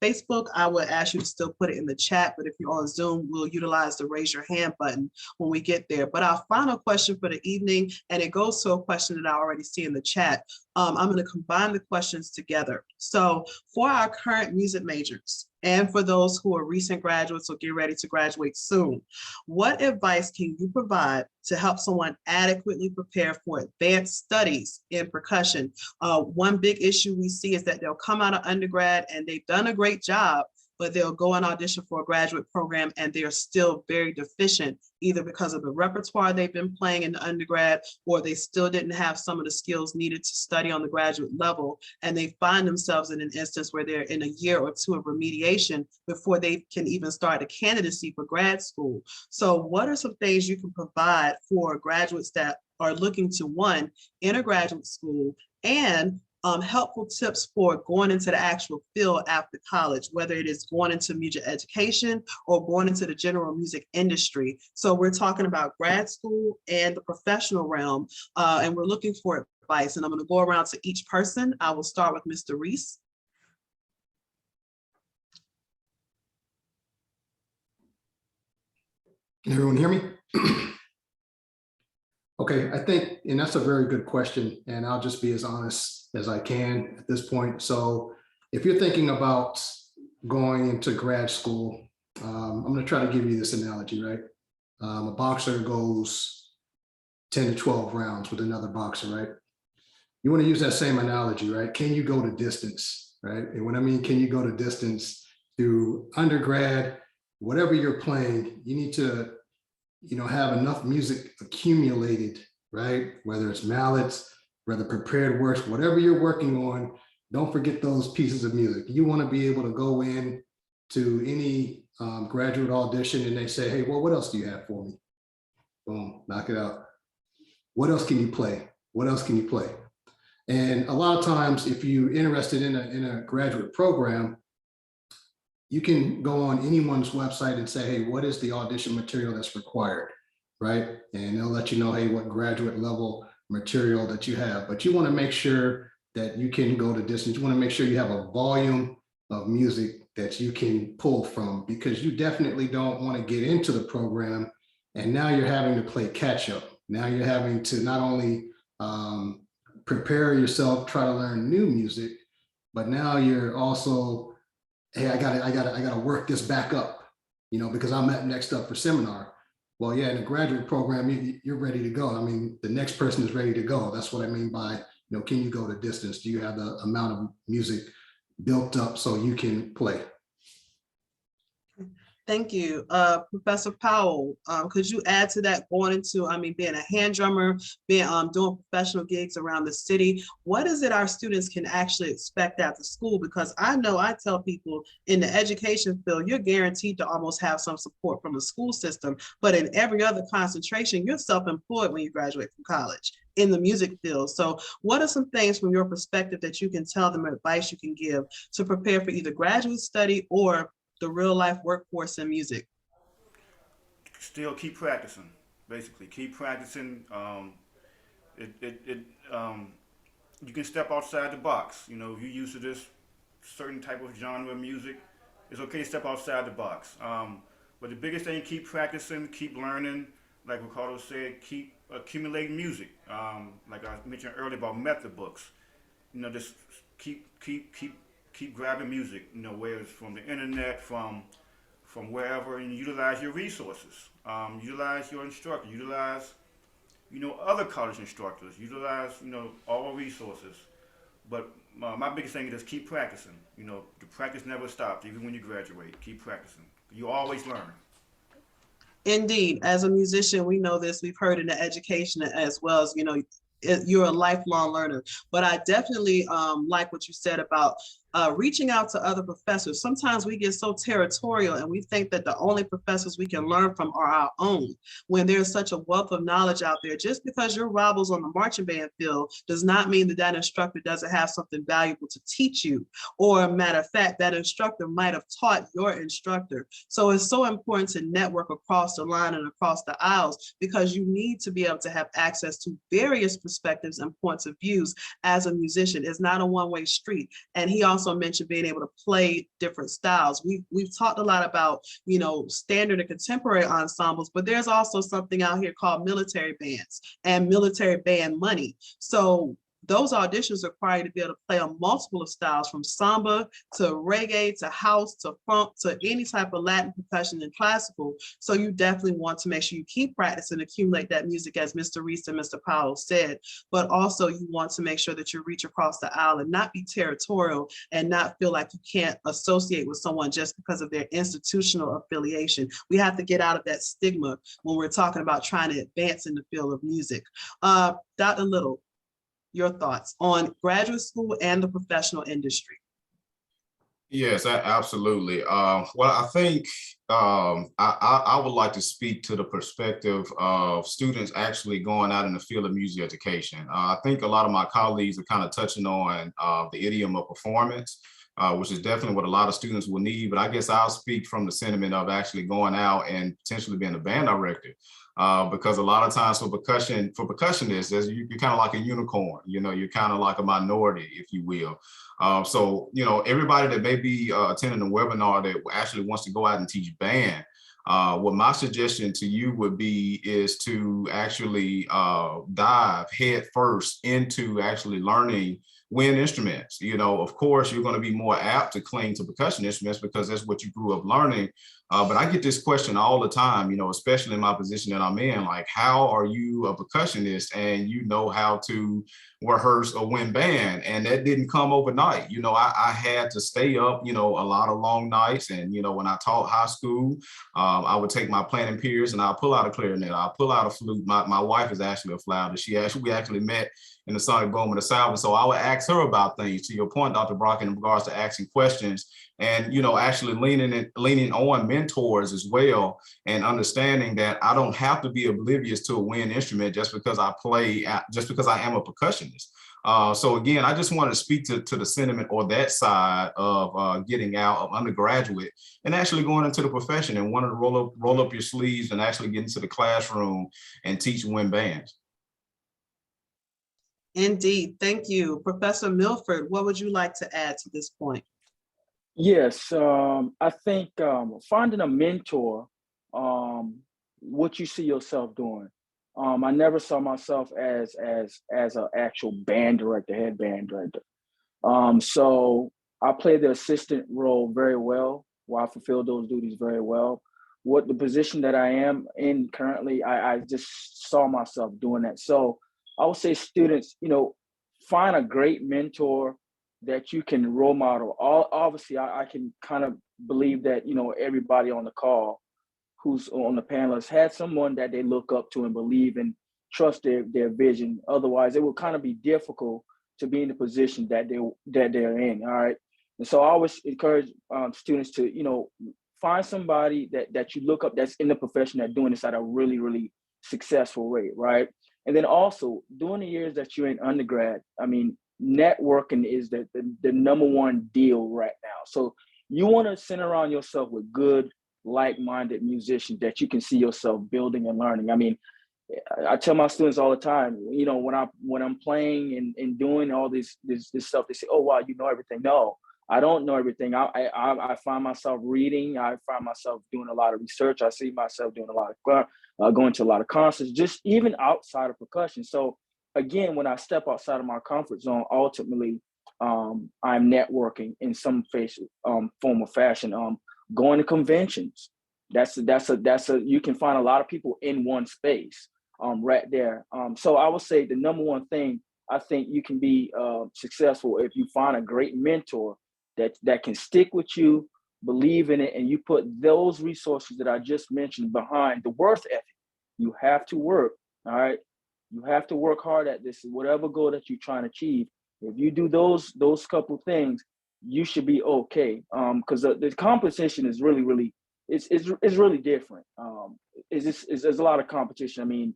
S2: Facebook, I would ask you to still put it in the chat. But if you're on Zoom, we'll utilize the raise your hand button when we get there. But our final question for the evening, and it goes to a question that I already see in the chat. I'm going to combine the questions together. So for our current music majors and for those who are recent graduates or get ready to graduate soon, what advice can you provide to help someone adequately prepare for advanced studies in percussion? One big issue we see is that they'll come out of undergrad and they've done a great job, but they'll go and audition for a graduate program and they're still very deficient, either because of the repertoire they've been playing in the undergrad, or they still didn't have some of the skills needed to study on the graduate level. And they find themselves in an instance where they're in a year or two of remediation before they can even start a candidacy for grad school. So what are some things you can provide for graduates that are looking to, one, enter graduate school, and helpful tips for going into the actual field after college, whether it is going into music education or going into the general music industry? So we're talking about grad school and the professional realm, and we're looking for advice. And I'm going to go around to each person. I will start with Mr. Reese.
S7: Can everyone hear me? Okay, I think, and that's a very good question, and I'll just be as honest as I can at this point. So if you're thinking about going into grad school, I'm going to try to give you this analogy, right? A boxer goes 10 to 12 rounds with another boxer, right? You want to use that same analogy, right? Can you go to distance, right? And when I mean, can you go to distance through undergrad, whatever you're playing, you need to, have enough music accumulated, right? Whether it's mallets, whether prepared works, whatever you're working on, don't forget those pieces of music. You want to be able to go in to any graduate audition and they say, hey, well, what else do you have for me? Boom, knock it out. What else can you play? What else can you play? And a lot of times, if you're interested in a graduate program, you can go on anyone's website and say, hey, what is the audition material that's required, right? And they'll let you know, hey, what graduate level material that you have. But you want to make sure that you can go to distance. You want to make sure you have a volume of music that you can pull from, because you definitely don't want to get into the program and now you're having to play catch up. Now you're having to not only prepare yourself, try to learn new music, but now you're also, hey, I gotta work this back up, because I'm next up for seminar. Well, yeah, in a graduate program, you're ready to go. I mean, the next person is ready to go. That's what I mean by, can you go to distance? Do you have the amount of music built up so you can play?
S2: Thank you. Professor Powell, could you add to that, going into, being a hand drummer, being doing professional gigs around the city? What is it our students can actually expect after school? Because I know I tell people in the education field, you're guaranteed to almost have some support from the school system, but in every other concentration, you're self-employed when you graduate from college in the music field. So what are some things from your perspective that you can tell them, advice you can give to prepare for either graduate study or the real life workforce in music?
S6: Still keep practicing, basically. Keep practicing. You can step outside the box. If you're used to this certain type of genre of music, it's okay to step outside the box. But the biggest thing, keep practicing, keep learning. Like Ricardo said, keep accumulating music. Like I mentioned earlier about method books. Just keep grabbing music, whether it's from the internet, from wherever, and utilize your resources. Utilize your instructor, utilize, other college instructors, utilize, all resources. But my biggest thing is keep practicing. The practice never stops, even when you graduate. Keep practicing. You always learn.
S2: Indeed, as a musician, we know this. We've heard in the education as well as, you're a lifelong learner. But I definitely like what you said about reaching out to other professors. Sometimes we get so territorial and we think that the only professors we can learn from are our own, when there's such a wealth of knowledge out there. Just because your Robles on the marching band field does not mean that that instructor doesn't have something valuable to teach you. Or matter of fact, that instructor might have taught your instructor. So it's so important to network across the line and across the aisles, because you need to be able to have access to various perspectives and points of views as a musician. It's not a one-way street. And he also mentioned being able to play different styles. We've talked a lot about, standard and contemporary ensembles, but there's also something out here called military bands and military band money. So those auditions require you to be able to play on multiple of styles, from samba to reggae to house to funk to any type of Latin percussion and classical. So you definitely want to make sure you keep practicing and accumulate that music, as Mr. Reese and Mr. Powell said, but also you want to make sure that you reach across the aisle and not be territorial and not feel like you can't associate with someone just because of their institutional affiliation. We have to get out of that stigma when we're talking about trying to advance in the field of music. Dr. Little, your thoughts on graduate school and the professional industry?
S3: Yes, absolutely. Well, I think I would like to speak to the perspective of students actually going out in the field of music education. I think a lot of my colleagues are kind of touching on the idiom of performance, which is definitely what a lot of students will need. But I guess I'll speak from the sentiment of actually going out and potentially being a band director. Because a lot of times for percussionists, you're kind of like a unicorn, you're kind of like a minority, if you will. So, everybody that may be attending a webinar that actually wants to go out and teach band, what my suggestion to you would be is to actually dive head first into actually learning wind instruments. Of course, you're going to be more apt to cling to percussion instruments because that's what you grew up learning. But I get this question all the time, especially in my position that I'm in, like, how are you a percussionist and you know how to rehearse a wind band? And that didn't come overnight. I had to stay up, a lot of long nights. And, when I taught high school, I would take my planning periods and I'll pull out a clarinet, I'll pull out a flute. My wife is actually a flouter. We actually met in the Sonic Boom of the South. And so I would ask her about things, to your point, Dr. Brock, in regards to asking questions and, actually leaning on mentors as well, and understanding that I don't have to be oblivious to a wind instrument just because I am a percussionist. So again, I just wanted to speak to the sentiment or that side of getting out of undergraduate and actually going into the profession and wanting to roll up your sleeves and actually get into the classroom and teach wind bands.
S2: Indeed. Thank you. Professor Milford, what would you like to add to this point?
S5: Yes, I think finding a mentor, what you see yourself doing. I never saw myself as an actual band director, head band director. So I played the assistant role very well, while I fulfilled those duties very well. What the position that I am in currently, I just saw myself doing that. So I would say students, find a great mentor that you can role model. Obviously, I can kind of believe that, everybody on the call who's on the panel has had someone that they look up to and believe and trust their vision. Otherwise, it will kind of be difficult to be in the position that they're in. All right. And so I always encourage students to, find somebody that you look up that's in the profession that's doing this at a really, really successful rate. Right. And then also during the years that you're in undergrad, networking is the number one deal right now. So you want to center around yourself with good, like-minded musicians that you can see yourself building and learning. I tell my students all the time, when I'm playing and doing all this stuff, they say, "Oh wow, you know everything." No, I don't know everything. I find myself reading. I find myself doing a lot of research. I see myself doing a lot of going to a lot of concerts, just even outside of percussion. So again, when I step outside of my comfort zone, ultimately, I'm networking in some form or fashion. Going to conventions. That's a you can find a lot of people in one space right there. So I would say the number one thing, I think you can be successful if you find a great mentor that can stick with you, believe in it, and you put those resources that I just mentioned behind the work ethic. You have to work, all right? You have to work hard at this, whatever goal that you're trying to achieve. If you do those couple things, you should be okay. Because the competition is really, really, it's really different. There's a lot of competition.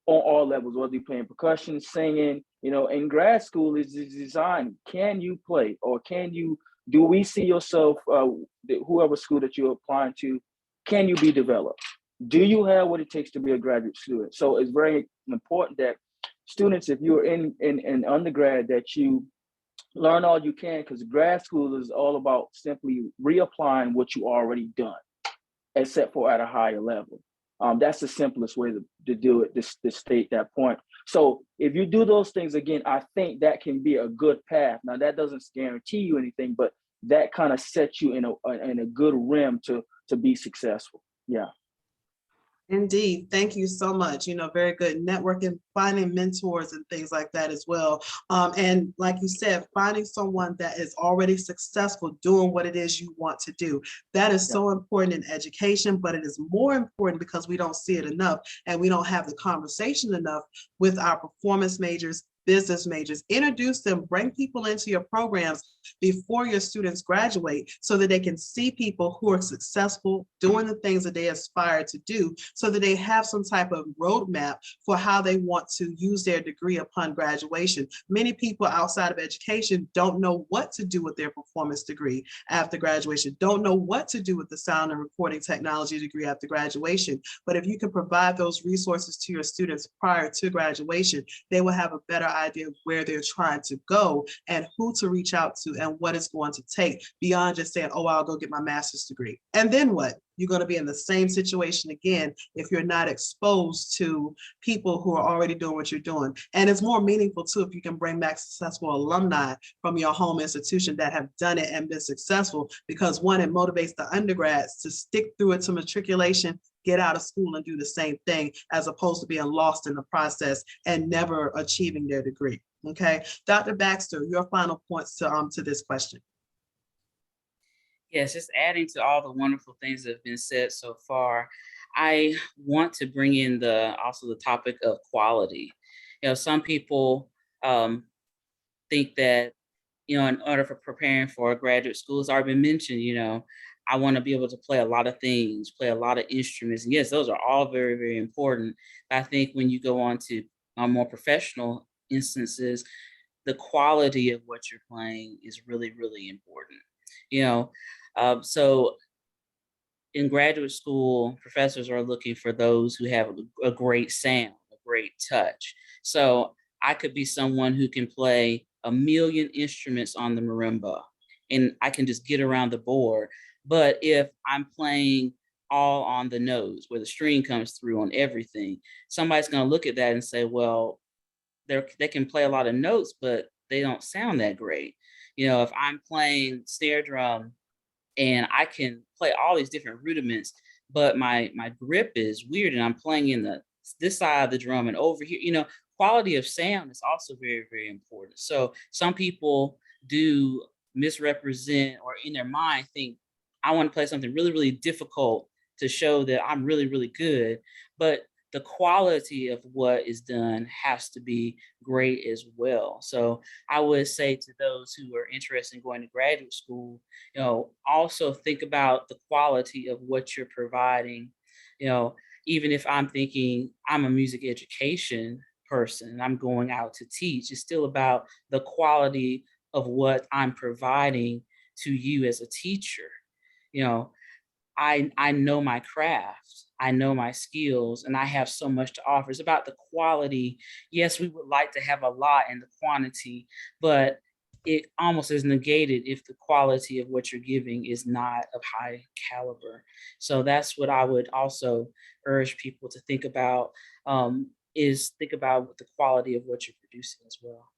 S5: On all levels, whether you're playing percussion, singing, in grad school is designed. Can you play, or do we see yourself, whoever school that you're applying to, can you be developed? Do you have what it takes to be a graduate student? So it's very important that students, if you're in undergrad, that you learn all you can, because grad school is all about simply reapplying what you already done, except for at a higher level. That's the simplest way to do it, to state that point. So if you do those things again, I think that can be a good path. Now that doesn't guarantee you anything, but that kind of sets you in a good rim to be successful. Yeah.
S2: Indeed. Thank you so much. Very good networking, finding mentors and things like that as well. And like you said, finding someone that is already successful doing what it is you want to do. That is so important in education, but it is more important because we don't see it enough and we don't have the conversation enough with our performance majors, business majors. Introduce them, bring people into your programs before your students graduate so that they can see people who are successful doing the things that they aspire to do, so that they have some type of roadmap for how they want to use their degree upon graduation. Many people outside of education don't know what to do with their performance degree after graduation, don't know what to do with the sound and recording technology degree after graduation. But if you can provide those resources to your students prior to graduation, they will have a better idea of where they're trying to go and who to reach out to and what it's going to take, beyond just saying, oh, I'll go get my master's degree. And then what? You're going to be in the same situation again if you're not exposed to people who are already doing what you're doing. And it's more meaningful too if you can bring back successful alumni from your home institution that have done it and been successful, because one, it motivates the undergrads to stick through it to matriculation, get out of school and do the same thing, as opposed to being lost in the process and never achieving their degree. Okay, Dr. Baxter, your final points to this question.
S1: Yes, just adding to all the wonderful things that have been said so far, I want to bring in also the topic of quality. Some people think that, in order for preparing for graduate school, it's already been mentioned, I want to be able to play a lot of things, play a lot of instruments. And yes, those are all very, very important. But I think when you go on to more professional instances, the quality of what you're playing is really, really important. So in graduate school, professors are looking for those who have a great sound, a great touch. So I could be someone who can play 1,000,000 instruments on the marimba, and I can just get around the board. But if I'm playing all on the nose, where the string comes through on everything, somebody's going to look at that and say, well, they can play a lot of notes, but they don't sound that great. If I'm playing snare drum and I can play all these different rudiments, but my grip is weird and I'm playing in this side of the drum and over here, quality of sound is also very, very important. So some people do misrepresent, or in their mind think, I want to play something really, really difficult to show that I'm really, really good. But the quality of what is done has to be great as well. So I would say to those who are interested in going to graduate school, also think about the quality of what you're providing. Even if I'm thinking I'm a music education person and I'm going out to teach, it's still about the quality of what I'm providing to you as a teacher. I know my craft, I know my skills, and I have so much to offer. It's about the quality. Yes, we would like to have a lot in the quantity, but it almost is negated if the quality of what you're giving is not of high caliber. So that's what I would also urge people to think about, is think about the quality of what you're producing as well.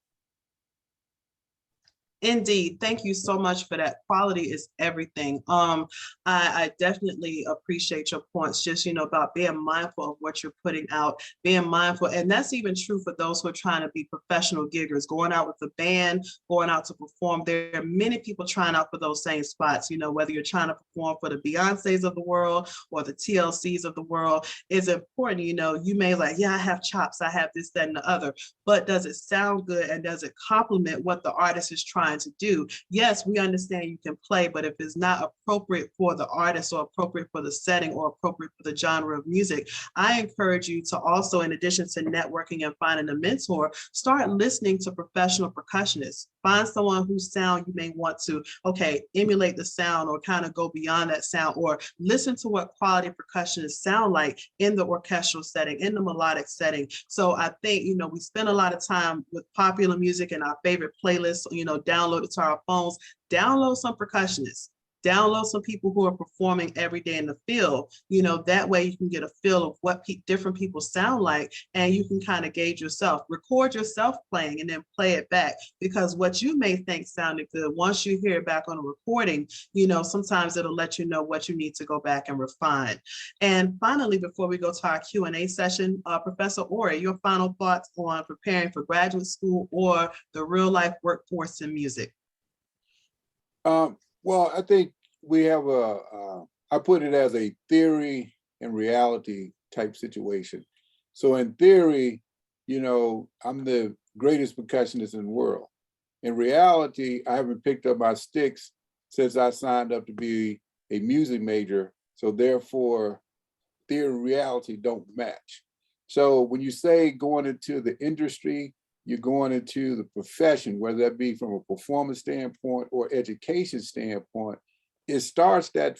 S2: Indeed. Thank you so much for that. Quality is everything. I definitely appreciate your points, just, about being mindful of what you're putting out, being mindful. And that's even true for those who are trying to be professional giggers, going out with the band, going out to perform. There are many people trying out for those same spots, whether you're trying to perform for the Beyoncés of the world or the TLCs of the world. It's important, you may yeah, I have chops, I have this, that, and the other, but does it sound good and does it complement what the artist is trying to do? Yes, we understand you can play, but if it's not appropriate for the artist or appropriate for the setting or appropriate for the genre of music, I encourage you to also, in addition to networking and finding a mentor, start listening to professional percussionists. Find someone whose sound you may want to, emulate the sound or kind of go beyond that sound, or listen to what quality percussionists sound like in the orchestral setting, in the melodic setting. So I think, we spend a lot of time with popular music and our favorite playlists, download it to our phones. Download some percussionists. download some people who are performing every day in the field. That way you can get a feel of what different people sound like, and you can kind of gauge yourself. Record yourself playing and then play it back, because what you may think sounded good, once you hear it back on a recording, sometimes it'll let you know what you need to go back and refine. And finally, before we go to our Q&A session, Professor Ori, your final thoughts on preparing for graduate school or the real life workforce in music?
S4: Well, I think we have I put it as a theory and reality type situation. So in theory, I'm the greatest percussionist in the world. In reality, I haven't picked up my sticks since I signed up to be a music major. So therefore, theory and reality don't match. So when you say going into the industry, you're going into the profession, whether that be from a performance standpoint or education standpoint, it starts that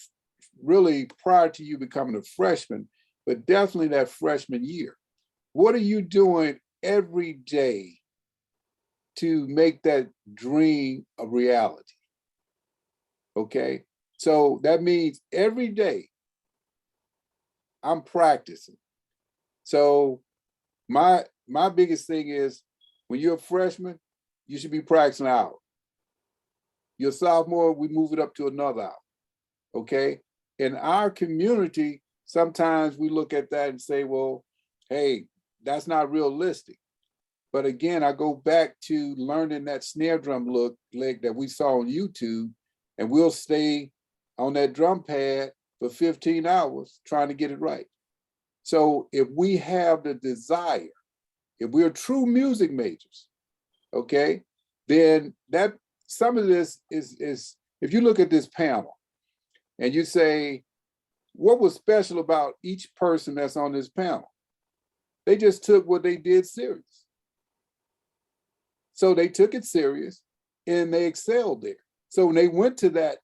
S4: really prior to you becoming a freshman, but definitely that freshman year. What are you doing every day to make that dream a reality? Okay, so that means every day I'm practicing. So my biggest thing is, when you're a freshman, you should be practicing an hour. You're a sophomore, we move it up to another hour, okay? In our community, sometimes we look at that and say, well, hey, that's not realistic. But again, I go back to learning that snare drum lick that we saw on YouTube, and we'll stay on that drum pad for 15 hours trying to get it right. So if we have the desire, if we're true music majors, okay, then that some of this is if you look at this panel and you say, what was special about each person that's on this panel? They just took what they did serious. So they took it serious and they excelled there. So when they went to that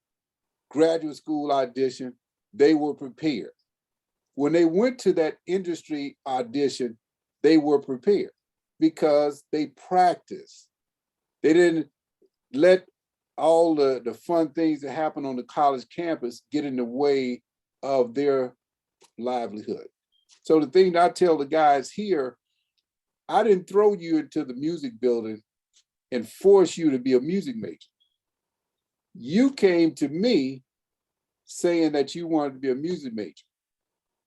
S4: graduate school audition, they were prepared. When they went to that industry audition, they were prepared because they practiced. They didn't let all the fun things that happen on the college campus get in the way of their livelihood. So the thing that I tell the guys here, I didn't throw you into the music building and force you to be a music major. You came to me saying that you wanted to be a music major.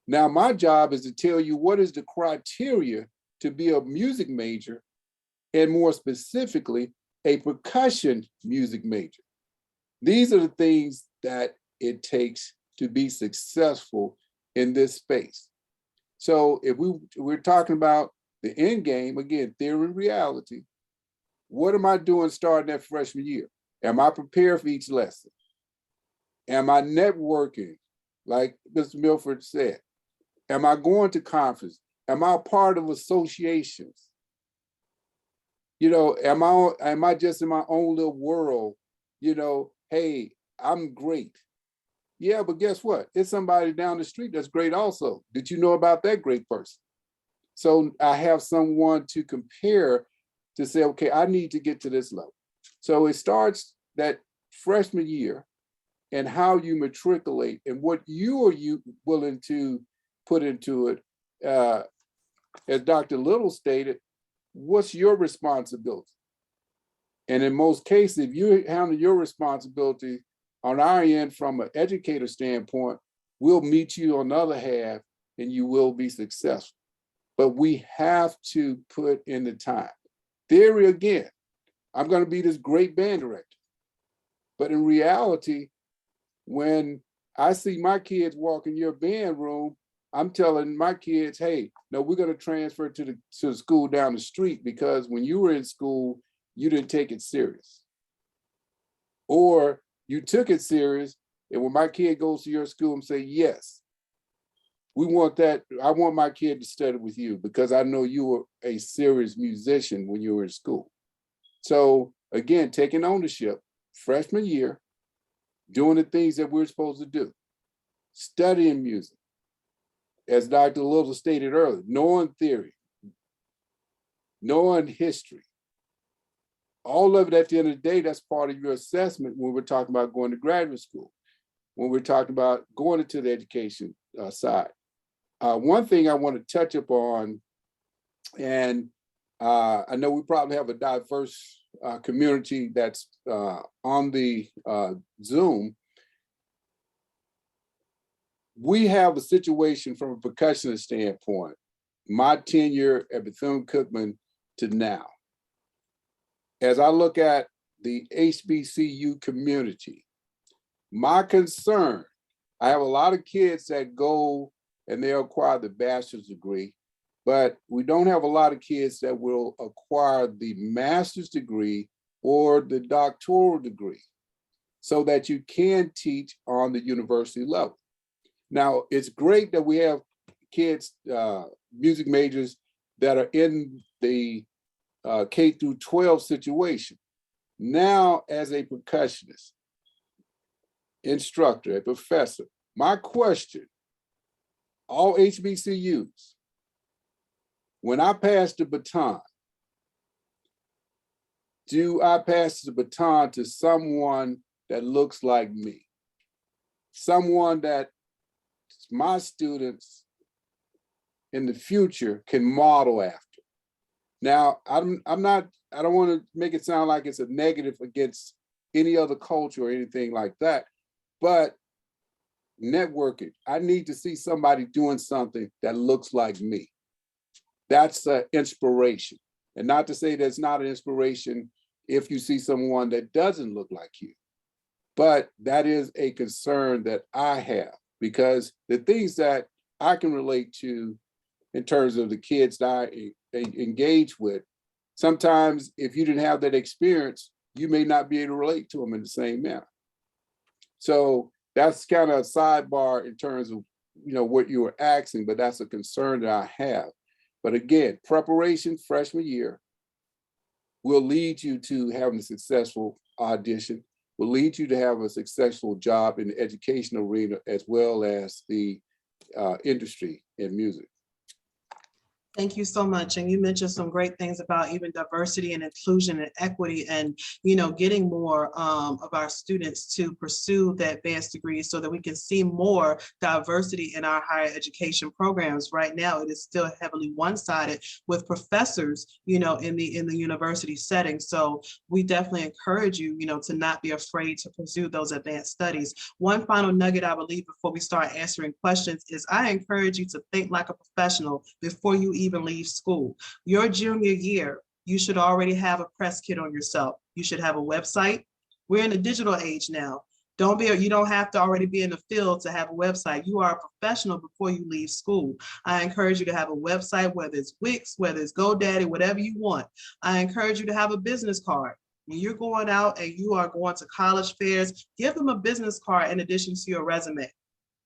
S4: Now my job is to tell you what is the criteria to be a music major, and more specifically, a percussion music major. These are the things that it takes to be successful in this space. So if we're talking about the end game, again, theory and reality, what am I doing starting that freshman year? Am I prepared for each lesson? Am I networking, like Mr. Milford said? Am I going to conference? Am I a part of associations? Am I just in my own little world? Hey, I'm great. Yeah, but guess what? It's somebody down the street that's great also. Did you know about that great person? So I have someone to compare to say, okay, I need to get to this level. So it starts that freshman year and how you matriculate and what you are willing to put into it. As Dr. Little stated, what's your responsibility? And in most cases, if you handle your responsibility on our end from an educator standpoint, we'll meet you on the other half and you will be successful. But we have to put in the time. Theory, again, I'm going to be this great band director. But in reality, when I see my kids walk in your band room, I'm telling my kids, hey, no, we're going to transfer to the school down the street because when you were in school, you didn't take it serious. Or you took it serious, and when my kid goes to your school and say, yes, we want that, I want my kid to study with you because I know you were a serious musician when you were in school. So again, taking ownership, freshman year, doing the things that we're supposed to do, studying music, as Dr. Little stated earlier, knowing theory, knowing history. All of it at the end of the day, that's part of your assessment when we're talking about going to graduate school. when we're talking about going into the education side. One thing I want to touch upon, and I know we probably have a diverse community that's on the Zoom. We have a situation from a percussionist standpoint, my tenure at Bethune-Cookman to now. As I look at the HBCU community, my concern, I have a lot of kids that go and they acquire the bachelor's degree, but we don't have a lot of kids that will acquire the master's degree or the doctoral degree so that you can teach on the university level. Now, it's great that we have kids, music majors that are in the K through 12 situation. Now, as a percussionist, instructor, a professor, my question, all HBCUs, when I pass the baton, do I pass the baton to someone that looks like me? Someone that my students in the future can model after. Now, I don't want to make it sound like it's a negative against any other culture or anything like that, but networking, I need to see somebody doing something that looks like me. That's an inspiration. And not to say that's not an inspiration if you see someone that doesn't look like you, but that is a concern that I have, because the things that I can relate to in terms of the kids that I engage with, sometimes if you didn't have that experience, you may not be able to relate to them in the same manner. So that's kind of a sidebar in terms of, what you were asking, but that's a concern that I have. But again, preparation freshman year will lead you to having a successful audition, will lead you to have a successful job in the education arena as well as the industry in music.
S2: Thank you so much. And you mentioned some great things about even diversity and inclusion and equity and, getting more of our students to pursue the advanced degrees so that we can see more diversity in our higher education programs. Right now, it is still heavily one-sided with professors, in the university setting. So we definitely encourage you, to not be afraid to pursue those advanced studies. One final nugget I believe before we start answering questions is I encourage you to think like a professional before you even leave school. Your junior year, you should already have a press kit on yourself. You should have a website. We're in a digital age now. You don't have to already be in the field to have a website. You are a professional before you leave school. I encourage you to have a website, whether it's Wix, whether it's GoDaddy, whatever you want. I encourage you to have a business card. When you're going out and you are going to college fairs, give them a business card in addition to your resume.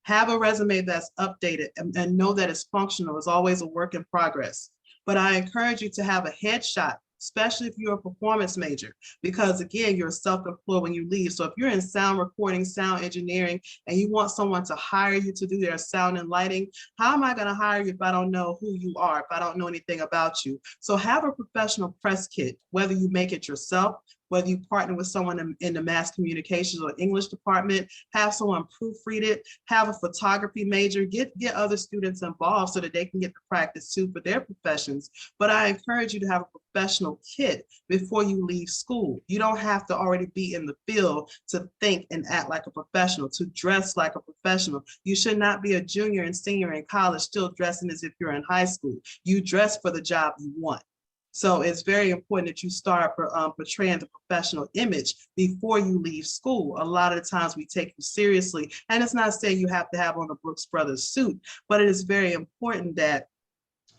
S2: Have a resume that's updated and know that it's functional. It's always a work in progress. But I encourage you to have a headshot, especially if you're a performance major, because again, you're self-employed when you leave. So if you're in sound recording, sound engineering, and you want someone to hire you to do their sound and lighting, how am I going to hire you if I don't know who you are, if I don't know anything about you? So have a professional press kit, whether you make it yourself, whether you partner with someone in the mass communications or English department, have someone proofread it, have a photography major, get other students involved so that they can get the practice too for their professions. But I encourage you to have a professional kit before you leave school. You don't have to already be in the field to think and act like a professional, to dress like a professional. You should not be a junior and senior in college still dressing as if you're in high school. You dress for the job you want. So it's very important that you start portraying the professional image before you leave school. A lot of the times we take you seriously, and it's not saying you have to have on a Brooks Brothers suit, but it is very important that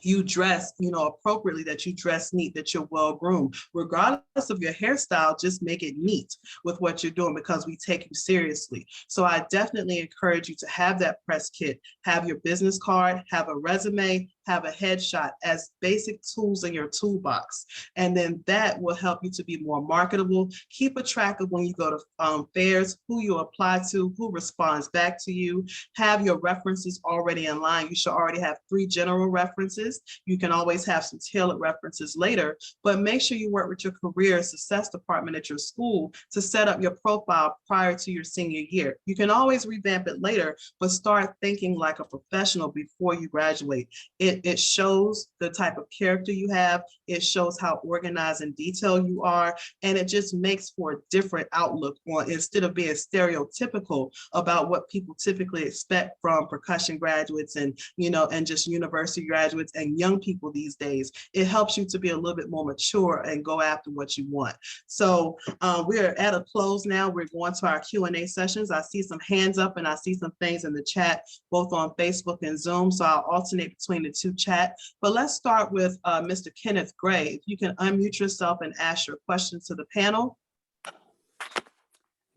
S2: you dress, appropriately, that you dress neat, that you're well groomed. Regardless of your hairstyle, just make it neat with what you're doing because we take you seriously. So I definitely encourage you to have that press kit, have your business card, have a resume, have a headshot as basic tools in your toolbox. And then that will help you to be more marketable. Keep a track of when you go to fairs, who you apply to, who responds back to you. Have your references already in line. You should already have 3 general references. You can always have some tailored references later, but make sure you work with your career success department at your school to set up your profile prior to your senior year. You can always revamp it later, but start thinking like a professional before you graduate. It shows the type of character you have. It shows how organized and detailed you are. And it just makes for a different outlook on, instead of being stereotypical about what people typically expect from percussion graduates and, you know, and just university graduates and young people these days. It helps you to be a little bit more mature and go after what you want. So we're at a close now. We're going to our Q&A sessions. I see some hands up and I see some things in the chat, both on Facebook and Zoom. So I'll alternate between the 2 chat. But let's start with Mr. Kenneth Gray. If you can unmute yourself and ask your question to the panel.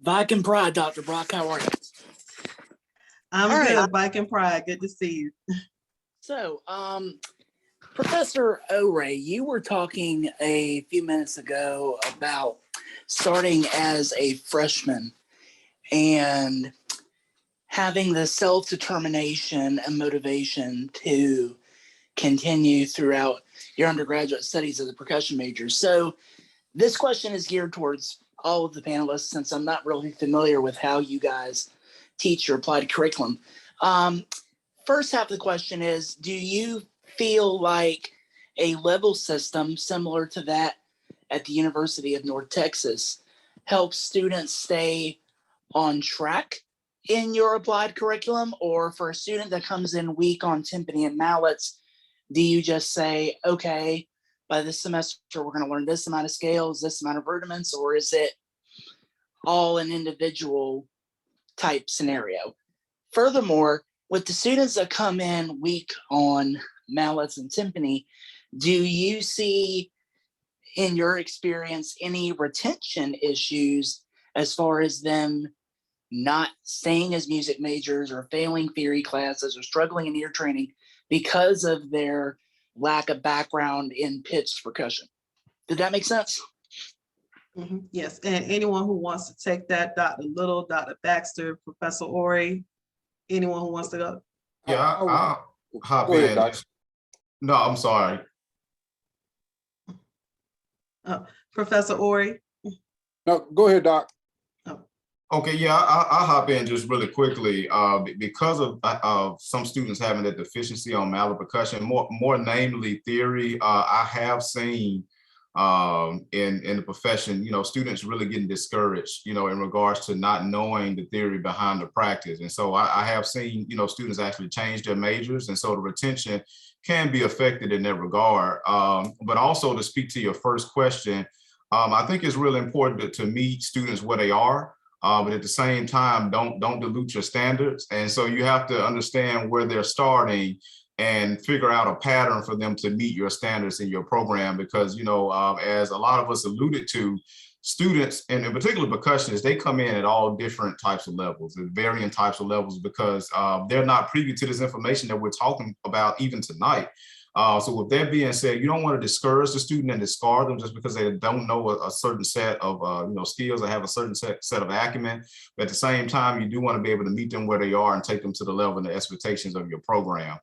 S8: Viking Pride, Dr. Brock, how are you?
S2: I'm
S8: All
S2: good,
S8: right.
S2: Viking Pride. Good to see you.
S8: So, Professor O'Ray, you were talking a few minutes ago about starting as a freshman and having the self-determination and motivation to continue throughout your undergraduate studies as a percussion major. So this question is geared towards all of the panelists, since I'm not really familiar with how you guys teach your applied curriculum. First half of the question is, do you feel like a level system similar to that at the University of North Texas helps students stay on track in your applied curriculum? Or for a student that comes in weak on timpani and mallets, do you just say, okay, by this semester, we're going to learn this amount of scales, this amount of rudiments, or is it all an individual type scenario? Furthermore, with the students that come in weak on mallets and timpani, do you see, in your experience, any retention issues as far as them not staying as music majors or failing theory classes or struggling in ear training because of their lack of background in pitched percussion? Did that make sense?
S2: Yes, and anyone who wants to take that, Dr. Little, Dr. Baxter, Professor Ori, anyone who wants to go?
S3: Yeah, I'll hop
S4: Go ahead,
S3: in.
S4: Doc.
S3: No, I'm sorry.
S2: Professor Ori?
S4: No, go ahead, Doc.
S3: Okay, yeah, I'll hop in just really quickly. Because of some students having that deficiency on mallet percussion, more namely theory, I have seen in the profession, students really getting discouraged, in regards to not knowing the theory behind the practice. And so I have seen, students actually change their majors. And so the retention can be affected in that regard. But also, to speak to your first question, I think it's really important to meet students where they are. But at the same time, don't dilute your standards. And so you have to understand where they're starting and figure out a pattern for them to meet your standards in your program. Because, as a lot of us alluded to, students, and in particular percussionists, they come in at all different types of levels, at varying types of levels, because they're not privy to this information that we're talking about even tonight. So with that being said, you don't want to discourage the student and discard them just because they don't know a certain set of skills or have a certain set of acumen. But at the same time, you do want to be able to meet them where they are and take them to the level and the expectations of your program.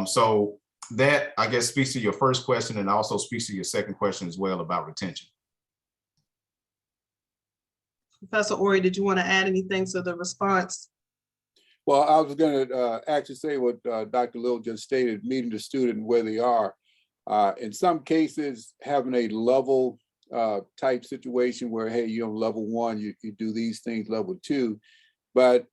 S3: So that, I guess, speaks to your first question and also speaks to your second question as well about retention.
S2: Professor Ori, did you want to add anything to the response?
S4: Well, I was going to actually say what Dr. Little just stated, meeting the student where they are. In some cases, having a level type situation where, hey, you're on level 1, you do these things, level 2. But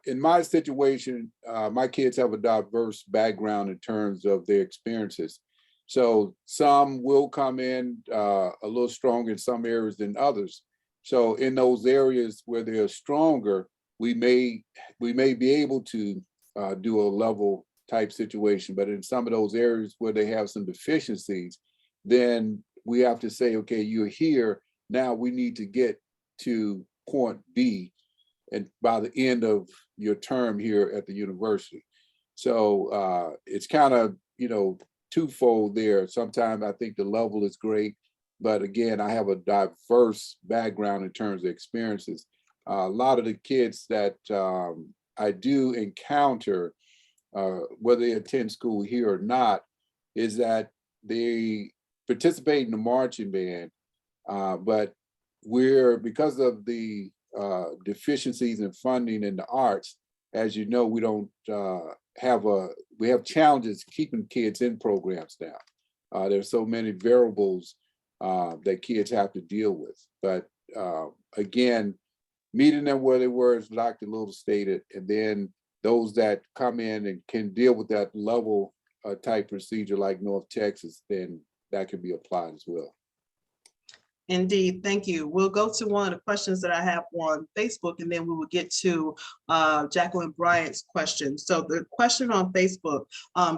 S4: in my situation, my kids have a diverse background in terms of their experiences. So some will come in a little stronger in some areas than others. So in those areas where they're stronger, we may be able to do a level type situation, but in some of those areas where they have some deficiencies, then we have to say, okay, you're here, now we need to get to point B and by the end of your term here at the university. So it's kind of twofold there. Sometimes I think the level is great, but again, I have a diverse background in terms of experiences. A lot of the kids that I do encounter, whether they attend school here or not, is that they participate in the marching band, but because of the deficiencies in funding in the arts, as you know, we don't we have challenges keeping kids in programs now. There's so many variables that kids have to deal with. But again, meeting them where they were, as Dr. Little stated, and then those that come in and can deal with that level type procedure like North Texas, then that can be applied as well.
S2: Indeed, thank you. We'll go to one of the questions that I have on Facebook, and then we will get to Jacqueline Bryant's question. So the question on Facebook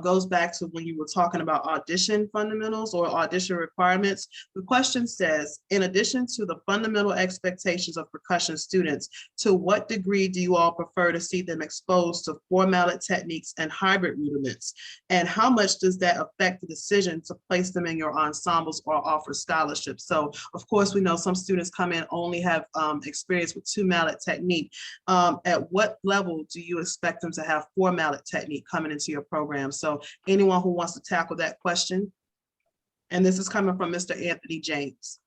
S2: goes back to when you were talking about audition fundamentals or audition requirements. The question says, in addition to the fundamental expectations of percussion students, to what degree do you all prefer to see them exposed to Mallet techniques and hybrid rudiments? And how much does that affect the decision to place them in your ensembles or offer scholarships? So of course, we know some students come in only have experience with 2 Mallet technique. At what level do you expect them to have 4 Mallet technique coming into your program? So anyone who wants to tackle that question. And this is coming from Mr. Anthony James.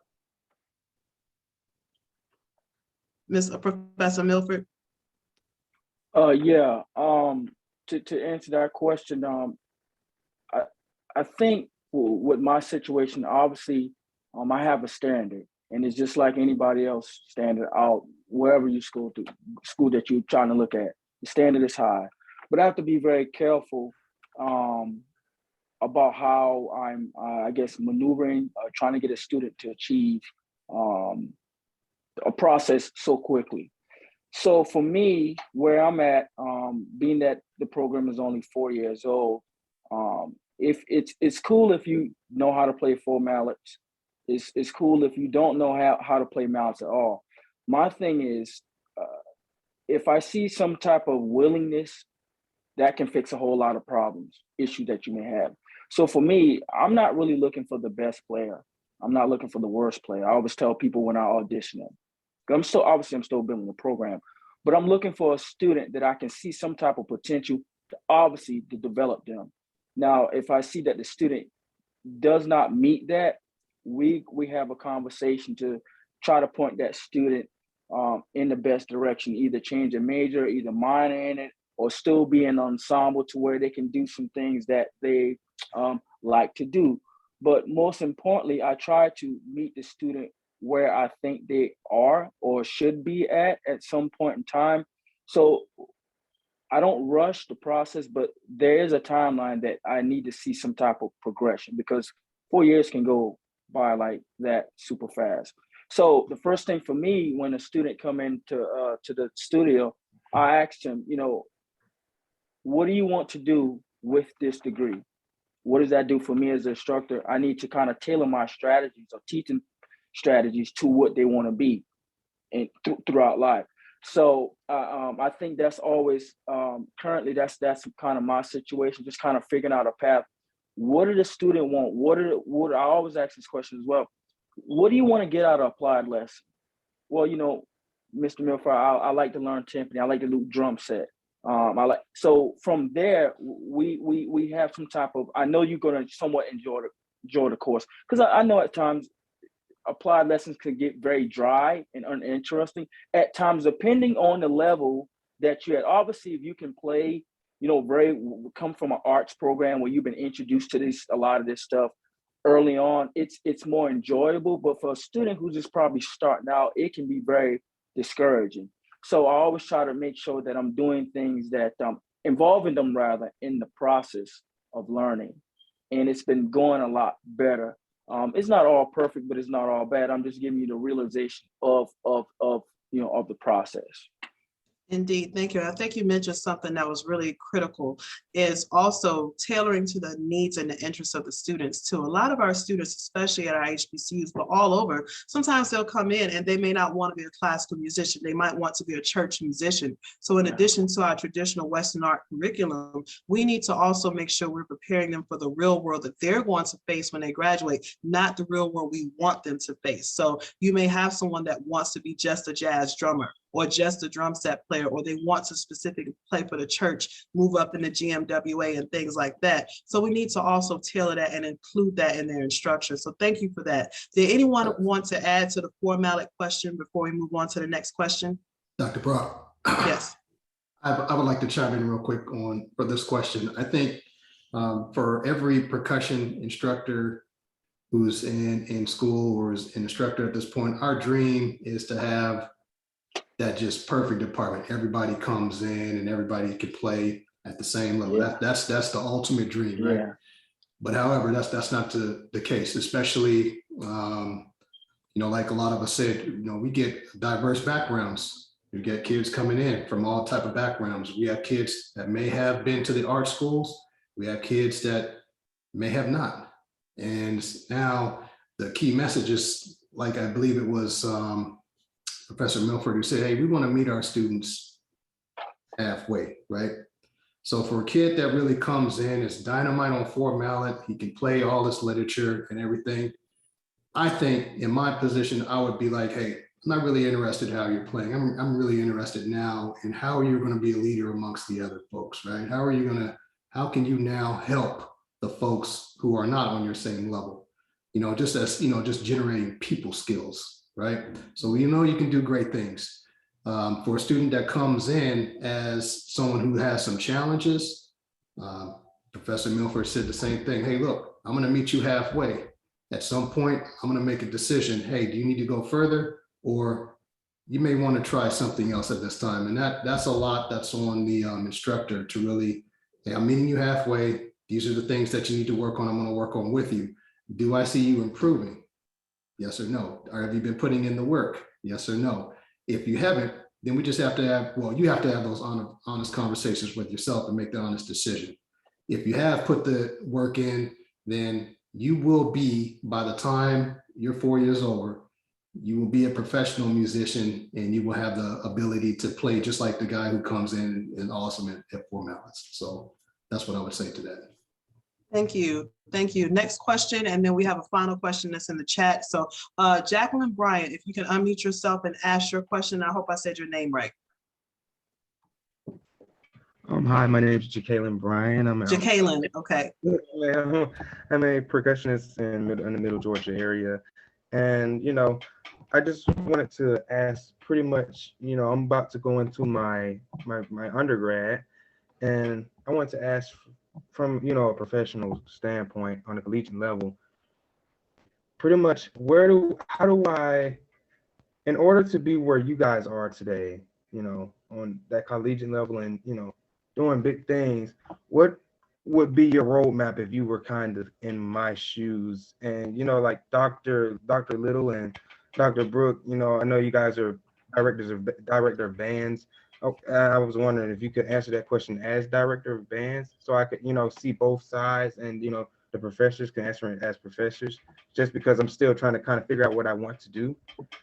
S2: Professor Milford.
S5: Yeah, to answer that question, I think with my situation, obviously, I have a standard, and it's just like anybody else standard out wherever you school that you're trying to look at. The standard is high, but I have to be very careful about how I'm, I guess, maneuvering, trying to get a student to achieve a process so quickly. So for me, where I'm at, being that the program is only 4 years old, if it's cool if you know how to play 4 mallets. It's cool if you don't know how to play mallets at all. My thing is, if I see some type of willingness, that can fix a whole lot of issues that you may have. So for me, I'm not really looking for the best player. I'm not looking for the worst player. I always tell people when I audition them, I'm still building the program, but I'm looking for a student that I can see some type of potential to develop them. Now, if I see that the student does not meet that, we have a conversation to try to point that student in the best direction, either change a major, either minor in it, or still be in an ensemble to where they can do some things that they like to do. But most importantly, I try to meet the student where I think they are or should be at some point in time. So I don't rush the process, but there is a timeline that I need to see some type of progression, because 4 years can go by like that super fast. So the first thing for me, when a student come into to the studio, I ask them, what do you want to do with this degree? What does that do for me as an instructor? I need to kind of tailor my strategies or teaching strategies to what they want to be and throughout life. So I think that's always currently that's kind of my situation, just kind of figuring out a path. What does the student want? What I always ask this question as well. What do you want to get out of applied lesson? Well, Mr. Milford, I like to learn timpani. I like to do drum set. So from there, we have some type of, I know you're going to somewhat enjoy the course, because I know at times applied lessons can get very dry and uninteresting at times, depending on the level that you're at. Obviously, if you can play, come from an arts program where you've been introduced to a lot of this stuff early on, it's more enjoyable. But for a student who's just probably starting out, it can be very discouraging. So I always try to make sure that I'm doing things that involving them rather in the process of learning. And it's been going a lot better. It's not all perfect, but it's not all bad. I'm just giving you the realization of the process.
S2: Indeed, thank you. I think you mentioned something that was really critical, is also tailoring to the needs and the interests of the students too. A lot of our students, especially at our HBCUs, but all over, sometimes they'll come in and they may not want to be a classical musician. They might want to be a church musician. So in addition to our traditional Western art curriculum, we need to also make sure we're preparing them for the real world that they're going to face when they graduate, not the real world we want them to face. So you may have someone that wants to be just a jazz drummer, or just a drum set player, or they want to specifically play for the church, move up in the GMWA and things like that. So we need to also tailor that and include that in their instruction. So thank you for that. Did anyone want to add to the 4 Mallet question before we move on to the next question?
S7: Dr. Brock.
S2: Yes.
S7: I would like to chime in real quick for this question. I think for every percussion instructor who's in school or is an instructor at this point, our dream is to have that just perfect department. Everybody comes in and everybody can play at the same level.
S8: Yeah.
S7: That's the ultimate dream, right?
S8: Yeah.
S7: But however, that's not the case, especially, like a lot of us said, we get diverse backgrounds. We get kids coming in from all type of backgrounds. We have kids that may have been to the art schools. We have kids that may have not. And now the key message is, like, I believe it was, Professor Milford, who said, hey, we want to meet our students halfway, right? So for a kid that really comes in, is dynamite on 4 Mallet, he can play all this literature and everything. I think in my position, I would be like, hey, I'm not really interested in how you're playing. I'm really interested now in how you're going to be a leader amongst the other folks, right? How can you now help the folks who are not on your same level? Just generating people skills. Right? So you can do great things. For a student that comes in as someone who has some challenges, Professor Milford said the same thing. Hey, look, I'm going to meet you halfway. At some point, I'm going to make a decision. Hey, do you need to go further? Or you may want to try something else at this time. And that's a lot that's on the instructor to really, hey, I'm meeting you halfway. These are the things that you need to work on. I'm going to work on with you. Do I see you improving? Yes or no? Or have you been putting in the work? Yes or no? If you haven't, then we just have to you have to have those honest conversations with yourself and make the honest decision. If you have put the work in, then you will be, by the time you're 4 years older, you will be a professional musician and you will have the ability to play just like the guy who comes in and awesome at 4 Mallets. So that's what I would say to that.
S2: Thank you. Thank you. Next question, and then we have a final question that's in the chat. So Jacqueline Bryant, if you can unmute yourself and ask your question. I hope I said your name right.
S9: Hi, my name is Jacqueline Bryan.
S2: Jacqueline, okay.
S9: I'm a percussionist in the Middle Georgia area. And, I just wanted to ask pretty much, I'm about to go into my undergrad, and I want to ask from, a professional standpoint on a collegiate level, pretty much how do I, in order to be where you guys are today, on that collegiate level and, doing big things, what would be your roadmap if you were kind of in my shoes? And, like Dr. Little and Dr. Brooke, I know you guys are director of bands. Oh, I was wondering if you could answer that question as director of bands, so I could, see both sides, and the professors can answer it as professors. Just because I'm still trying to kind of figure out what I want to do,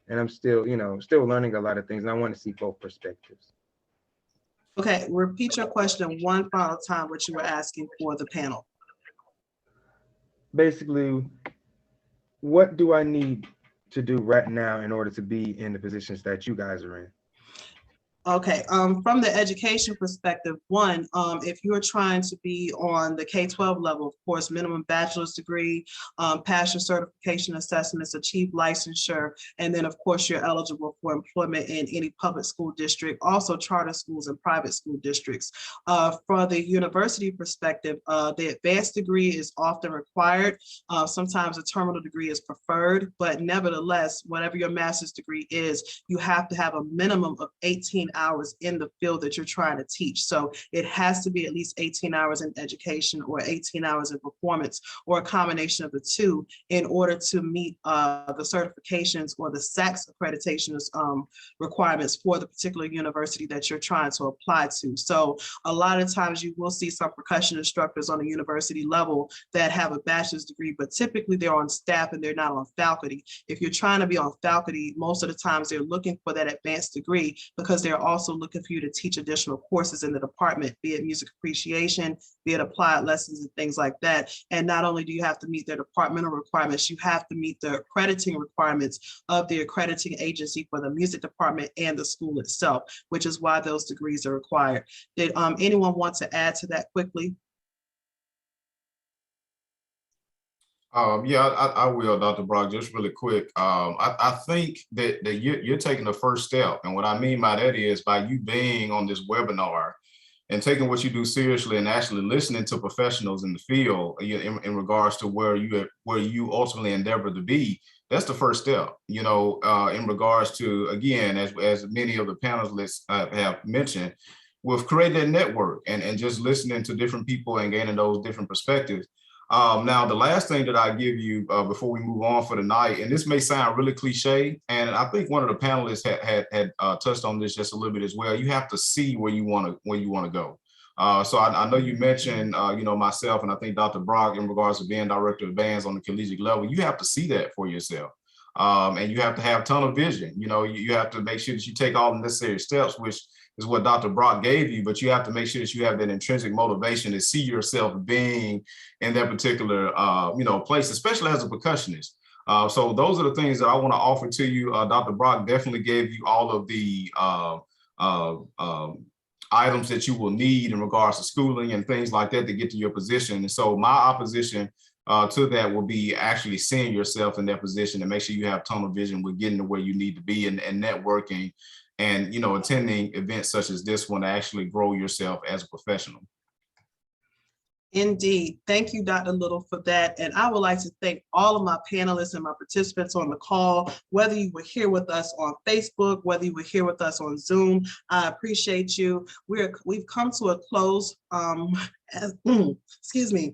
S9: and I'm still, still learning a lot of things, and I want to see both perspectives.
S2: Okay, repeat your question one final time, what you were asking for the panel.
S9: Basically, what do I need to do right now in order to be in the positions that you guys are in?
S2: Okay, from the education perspective, one, if you're trying to be on the K-12 level, of course, minimum bachelor's degree, pass your certification assessments, achieve licensure, and then of course you're eligible for employment in any public school district, also charter schools and private school districts. For the university perspective, the advanced degree is often required. Sometimes a terminal degree is preferred, but nevertheless, whatever your master's degree is, you have to have a minimum of 18 hours in the field that you're trying to teach. So it has to be at least 18 hours in education or 18 hours in performance or a combination of the two in order to meet the certifications or the SACS accreditation requirements for the particular university that you're trying to apply to. So a lot of times you will see some percussion instructors on a university level that have a bachelor's degree, but typically they're on staff and they're not on faculty. If you're trying to be on faculty, most of the times they're looking for that advanced degree because they're also looking for you to teach additional courses in the department, be it music appreciation, be it applied lessons and things like that. And not only do you have to meet their departmental requirements, you have to meet the accrediting requirements of the accrediting agency for the music department and the school itself, which is why those degrees are required. Did anyone want to add to that quickly?
S3: Yeah, I will, Dr. Brock, just really quick. I think that you're taking the first step. And what I mean by that is by you being on this webinar and taking what you do seriously and actually listening to professionals in the field in regards to where you ultimately endeavor to be. That's the first step, you know, in regards to, again, as many of the panelists have mentioned, we've created a network and just listening to different people and gaining those different perspectives. Now, the last thing that I give you before we move on for tonight, and this may sound really cliche, and I think one of the panelists had touched on this just a little bit as well. You have to see where you want to go. So I know you mentioned, you know, myself, and I think Dr. Brock in regards to being director of bands on the collegiate level. You have to see that for yourself, and you have to have tunnel vision. You know, you have to make sure that you take all the necessary steps, which is what Dr. Brock gave you, but you have to make sure that you have that intrinsic motivation to see yourself being in that particular, you know, place, especially as a percussionist. So those are the things that I want to offer to you. Dr. Brock definitely gave you all of the items that you will need in regards to schooling and things like that to get to your position. And so my opposition to that will be actually seeing yourself in that position and make sure you have tunnel vision with getting to where you need to be and networking and, you know, attending events such as this one to actually grow yourself as a professional.
S2: Indeed. Thank you, Dr. Little, for that. And I would like to thank all of my panelists and my participants on the call, whether you were here with us on Facebook, whether you were here with us on Zoom. I appreciate you. We've come to a close. Excuse me.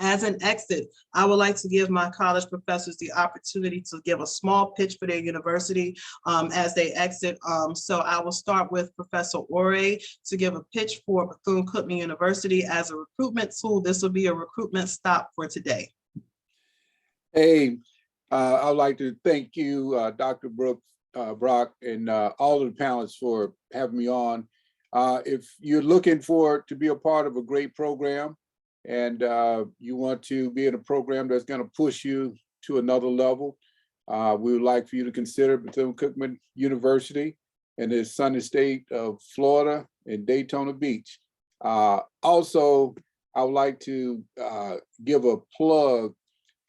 S2: As an exit, I would like to give my college professors the opportunity to give a small pitch for their university as they exit. So I will start with Professor Ore to give a pitch for Bethune-Cookman University as a recruitment tool. This will be a recruitment stop for today.
S4: Hey, I'd like to thank you, Dr. Brock, and all of the panelists for having me on. If you're looking to be a part of a great program, and you want to be in a program that's going to push you to another level, we would like for you to consider Bethune-Cookman University in the sunny state of Florida and Daytona Beach. Also, I would like to give a plug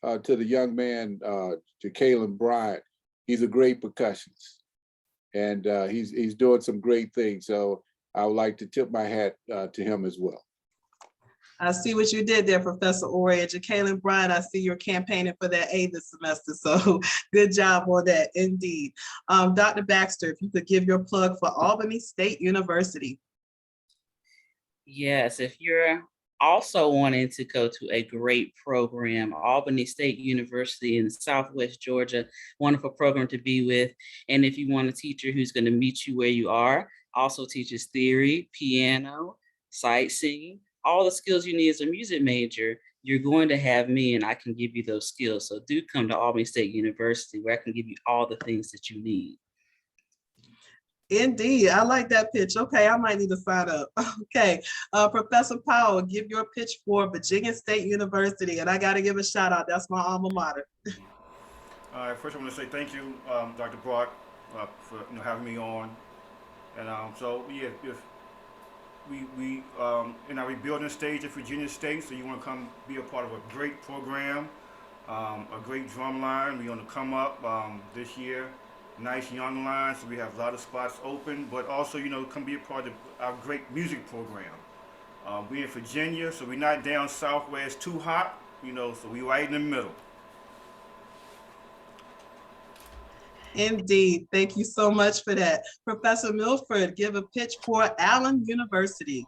S4: to the young man, to Kalen Bryant. He's a great percussionist, and he's doing some great things. So I would like to tip my hat to him as well.
S2: I see what you did there, Professor Ore. And Jacqueline Bryant, I see you're campaigning for that A this semester. So good job on that, indeed. Dr. Baxter, if you could give your plug for Albany State University.
S1: Yes, if you're also wanting to go to a great program, Albany State University in Southwest Georgia, wonderful program to be with. And if you want a teacher who's going to meet you where you are, also teaches theory, piano, sight singing, all the skills you need as a music major, you're going to have me and I can give you those skills. So do come to Albany State University where I can give you all the things that you need.
S2: Indeed, I like that pitch. Okay, I might need to sign up. Okay, Professor Powell, give your pitch for Virginia State University. And I got to give a shout out. That's my alma mater.
S6: All right, first I want to say thank you, Dr. Brock, for having me on. And so yeah, if we in our rebuilding stage at Virginia State, so you want to come be a part of a great program, a great drum line. We're going to come up this year. Nice young line, so we have a lot of spots open, but also, come be a part of our great music program. We're in Virginia, so we're not down south where it's too hot, so we're right in the middle.
S2: Indeed. Thank you so much for that. Professor Milford, give a pitch for Allen University.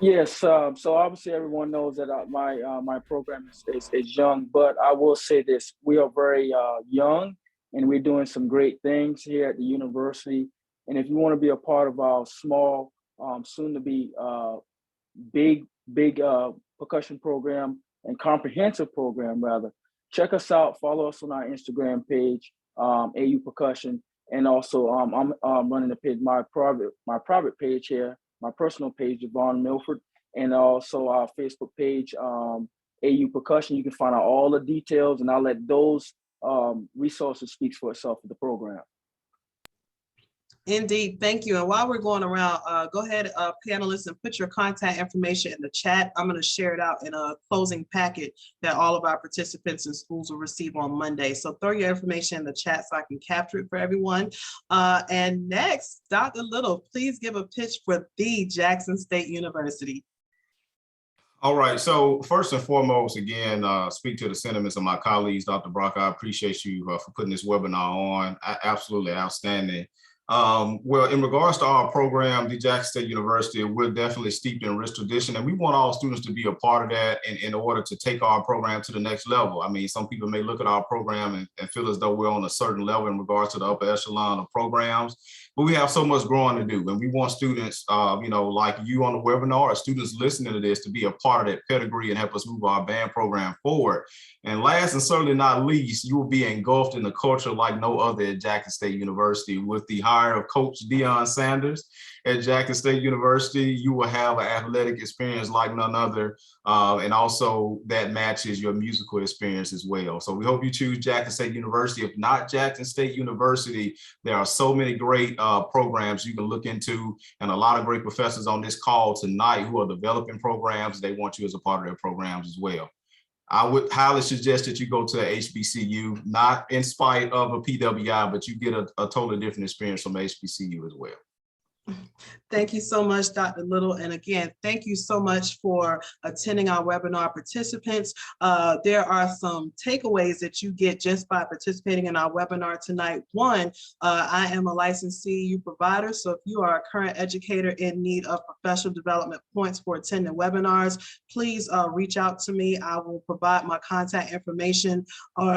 S5: Yes, so obviously everyone knows that my program is young, but I will say this: we are very young, and we're doing some great things here at the university. And if you want to be a part of our small, soon to be big percussion program and comprehensive program rather, check us out. Follow us on our Instagram page, AU Percussion, and also I'm running the page, my private page here, my personal page, Javon Milford, and also our Facebook page, AU Percussion. You can find out all the details, and I'll let those resources speak for itself for the program.
S2: Indeed, thank you. And while we're going around, go ahead, panelists, and put your contact information in the chat. I'm going to share it out in a closing packet that all of our participants and schools will receive on Monday. So throw your information in the chat so I can capture it for everyone. And next, Dr. Little, please give a pitch for the Jackson State University.
S3: All right, so first and foremost, again, speak to the sentiments of my colleagues. Dr. Brock, I appreciate you for putting this webinar on. Absolutely outstanding. Well, in regards to our program, the Jackson State University, we're definitely steeped in rich tradition, and we want all students to be a part of that in order to take our program to the next level. I mean, some people may look at our program and feel as though we're on a certain level in regards to the upper echelon of programs, but we have so much growing to do, and we want students, you know, like you on the webinar, or students listening to this, to be a part of that pedigree and help us move our band program forward. And last and certainly not least, you will be engulfed in the culture like no other at Jackson State University. With the hire of Coach Deion Sanders at Jackson State University, you will have an athletic experience like none other, and also that matches your musical experience as well. So we hope you choose Jackson State University. If not Jackson State University, there are so many great programs you can look into, and a lot of great professors on this call tonight who are developing programs. They want you as a part of their programs as well. I would highly suggest that you go to a HBCU, not in spite of a PWI, but you get a totally different experience from HBCU as well.
S2: Thank you so much, Dr. Little. And again, thank you so much for attending our webinar, participants. There are some takeaways that you get just by participating in our webinar tonight. One, I am a licensed CEU provider. So if you are a current educator in need of professional development points for attending webinars, please reach out to me. I will provide my contact information, or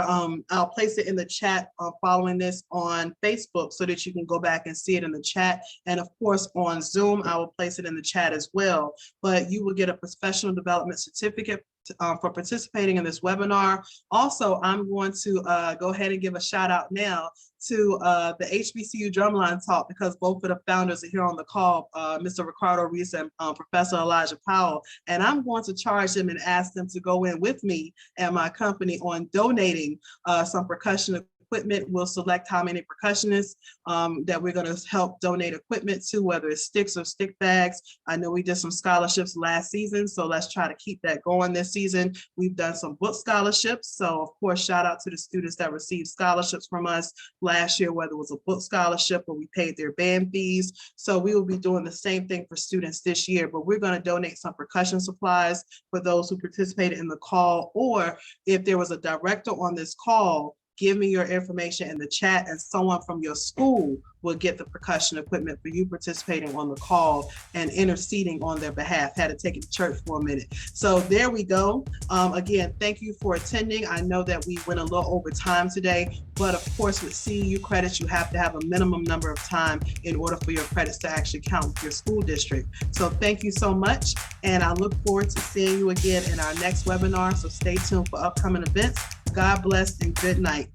S2: I'll place it in the chat following this on Facebook so that you can go back and see it in the chat. And of course, on Zoom, I will place it in the chat as well. But you will get a professional development certificate for participating in this webinar. Also, I'm going to go ahead and give a shout out now to the HBCU Drumline Talk, because both of the founders are here on the call, Mr. Ricardo Reese and Professor Elijah Powell. And I'm going to charge them and ask them to go in with me and my company on donating some percussion equipment. We'll select how many percussionists that we're going to help donate equipment to, whether it's sticks or stick bags. I know we did some scholarships last season, so let's try to keep that going this season. We've done some book scholarships. So of course, shout out to the students that received scholarships from us last year, whether it was a book scholarship or we paid their band fees. So we will be doing the same thing for students this year, but we're going to donate some percussion supplies for those who participated in the call, or if there was a director on this call, give me your information in the chat, and someone from your school will get the percussion equipment for you participating on the call and interceding on their behalf. Had to take it to church for a minute. So there we go. Again, thank you for attending. I know that we went a little over time today, but of course with CEU credits, you have to have a minimum number of time in order for your credits to actually count with your school district. So thank you so much. And I look forward to seeing you again in our next webinar. So stay tuned for upcoming events. God bless and good night.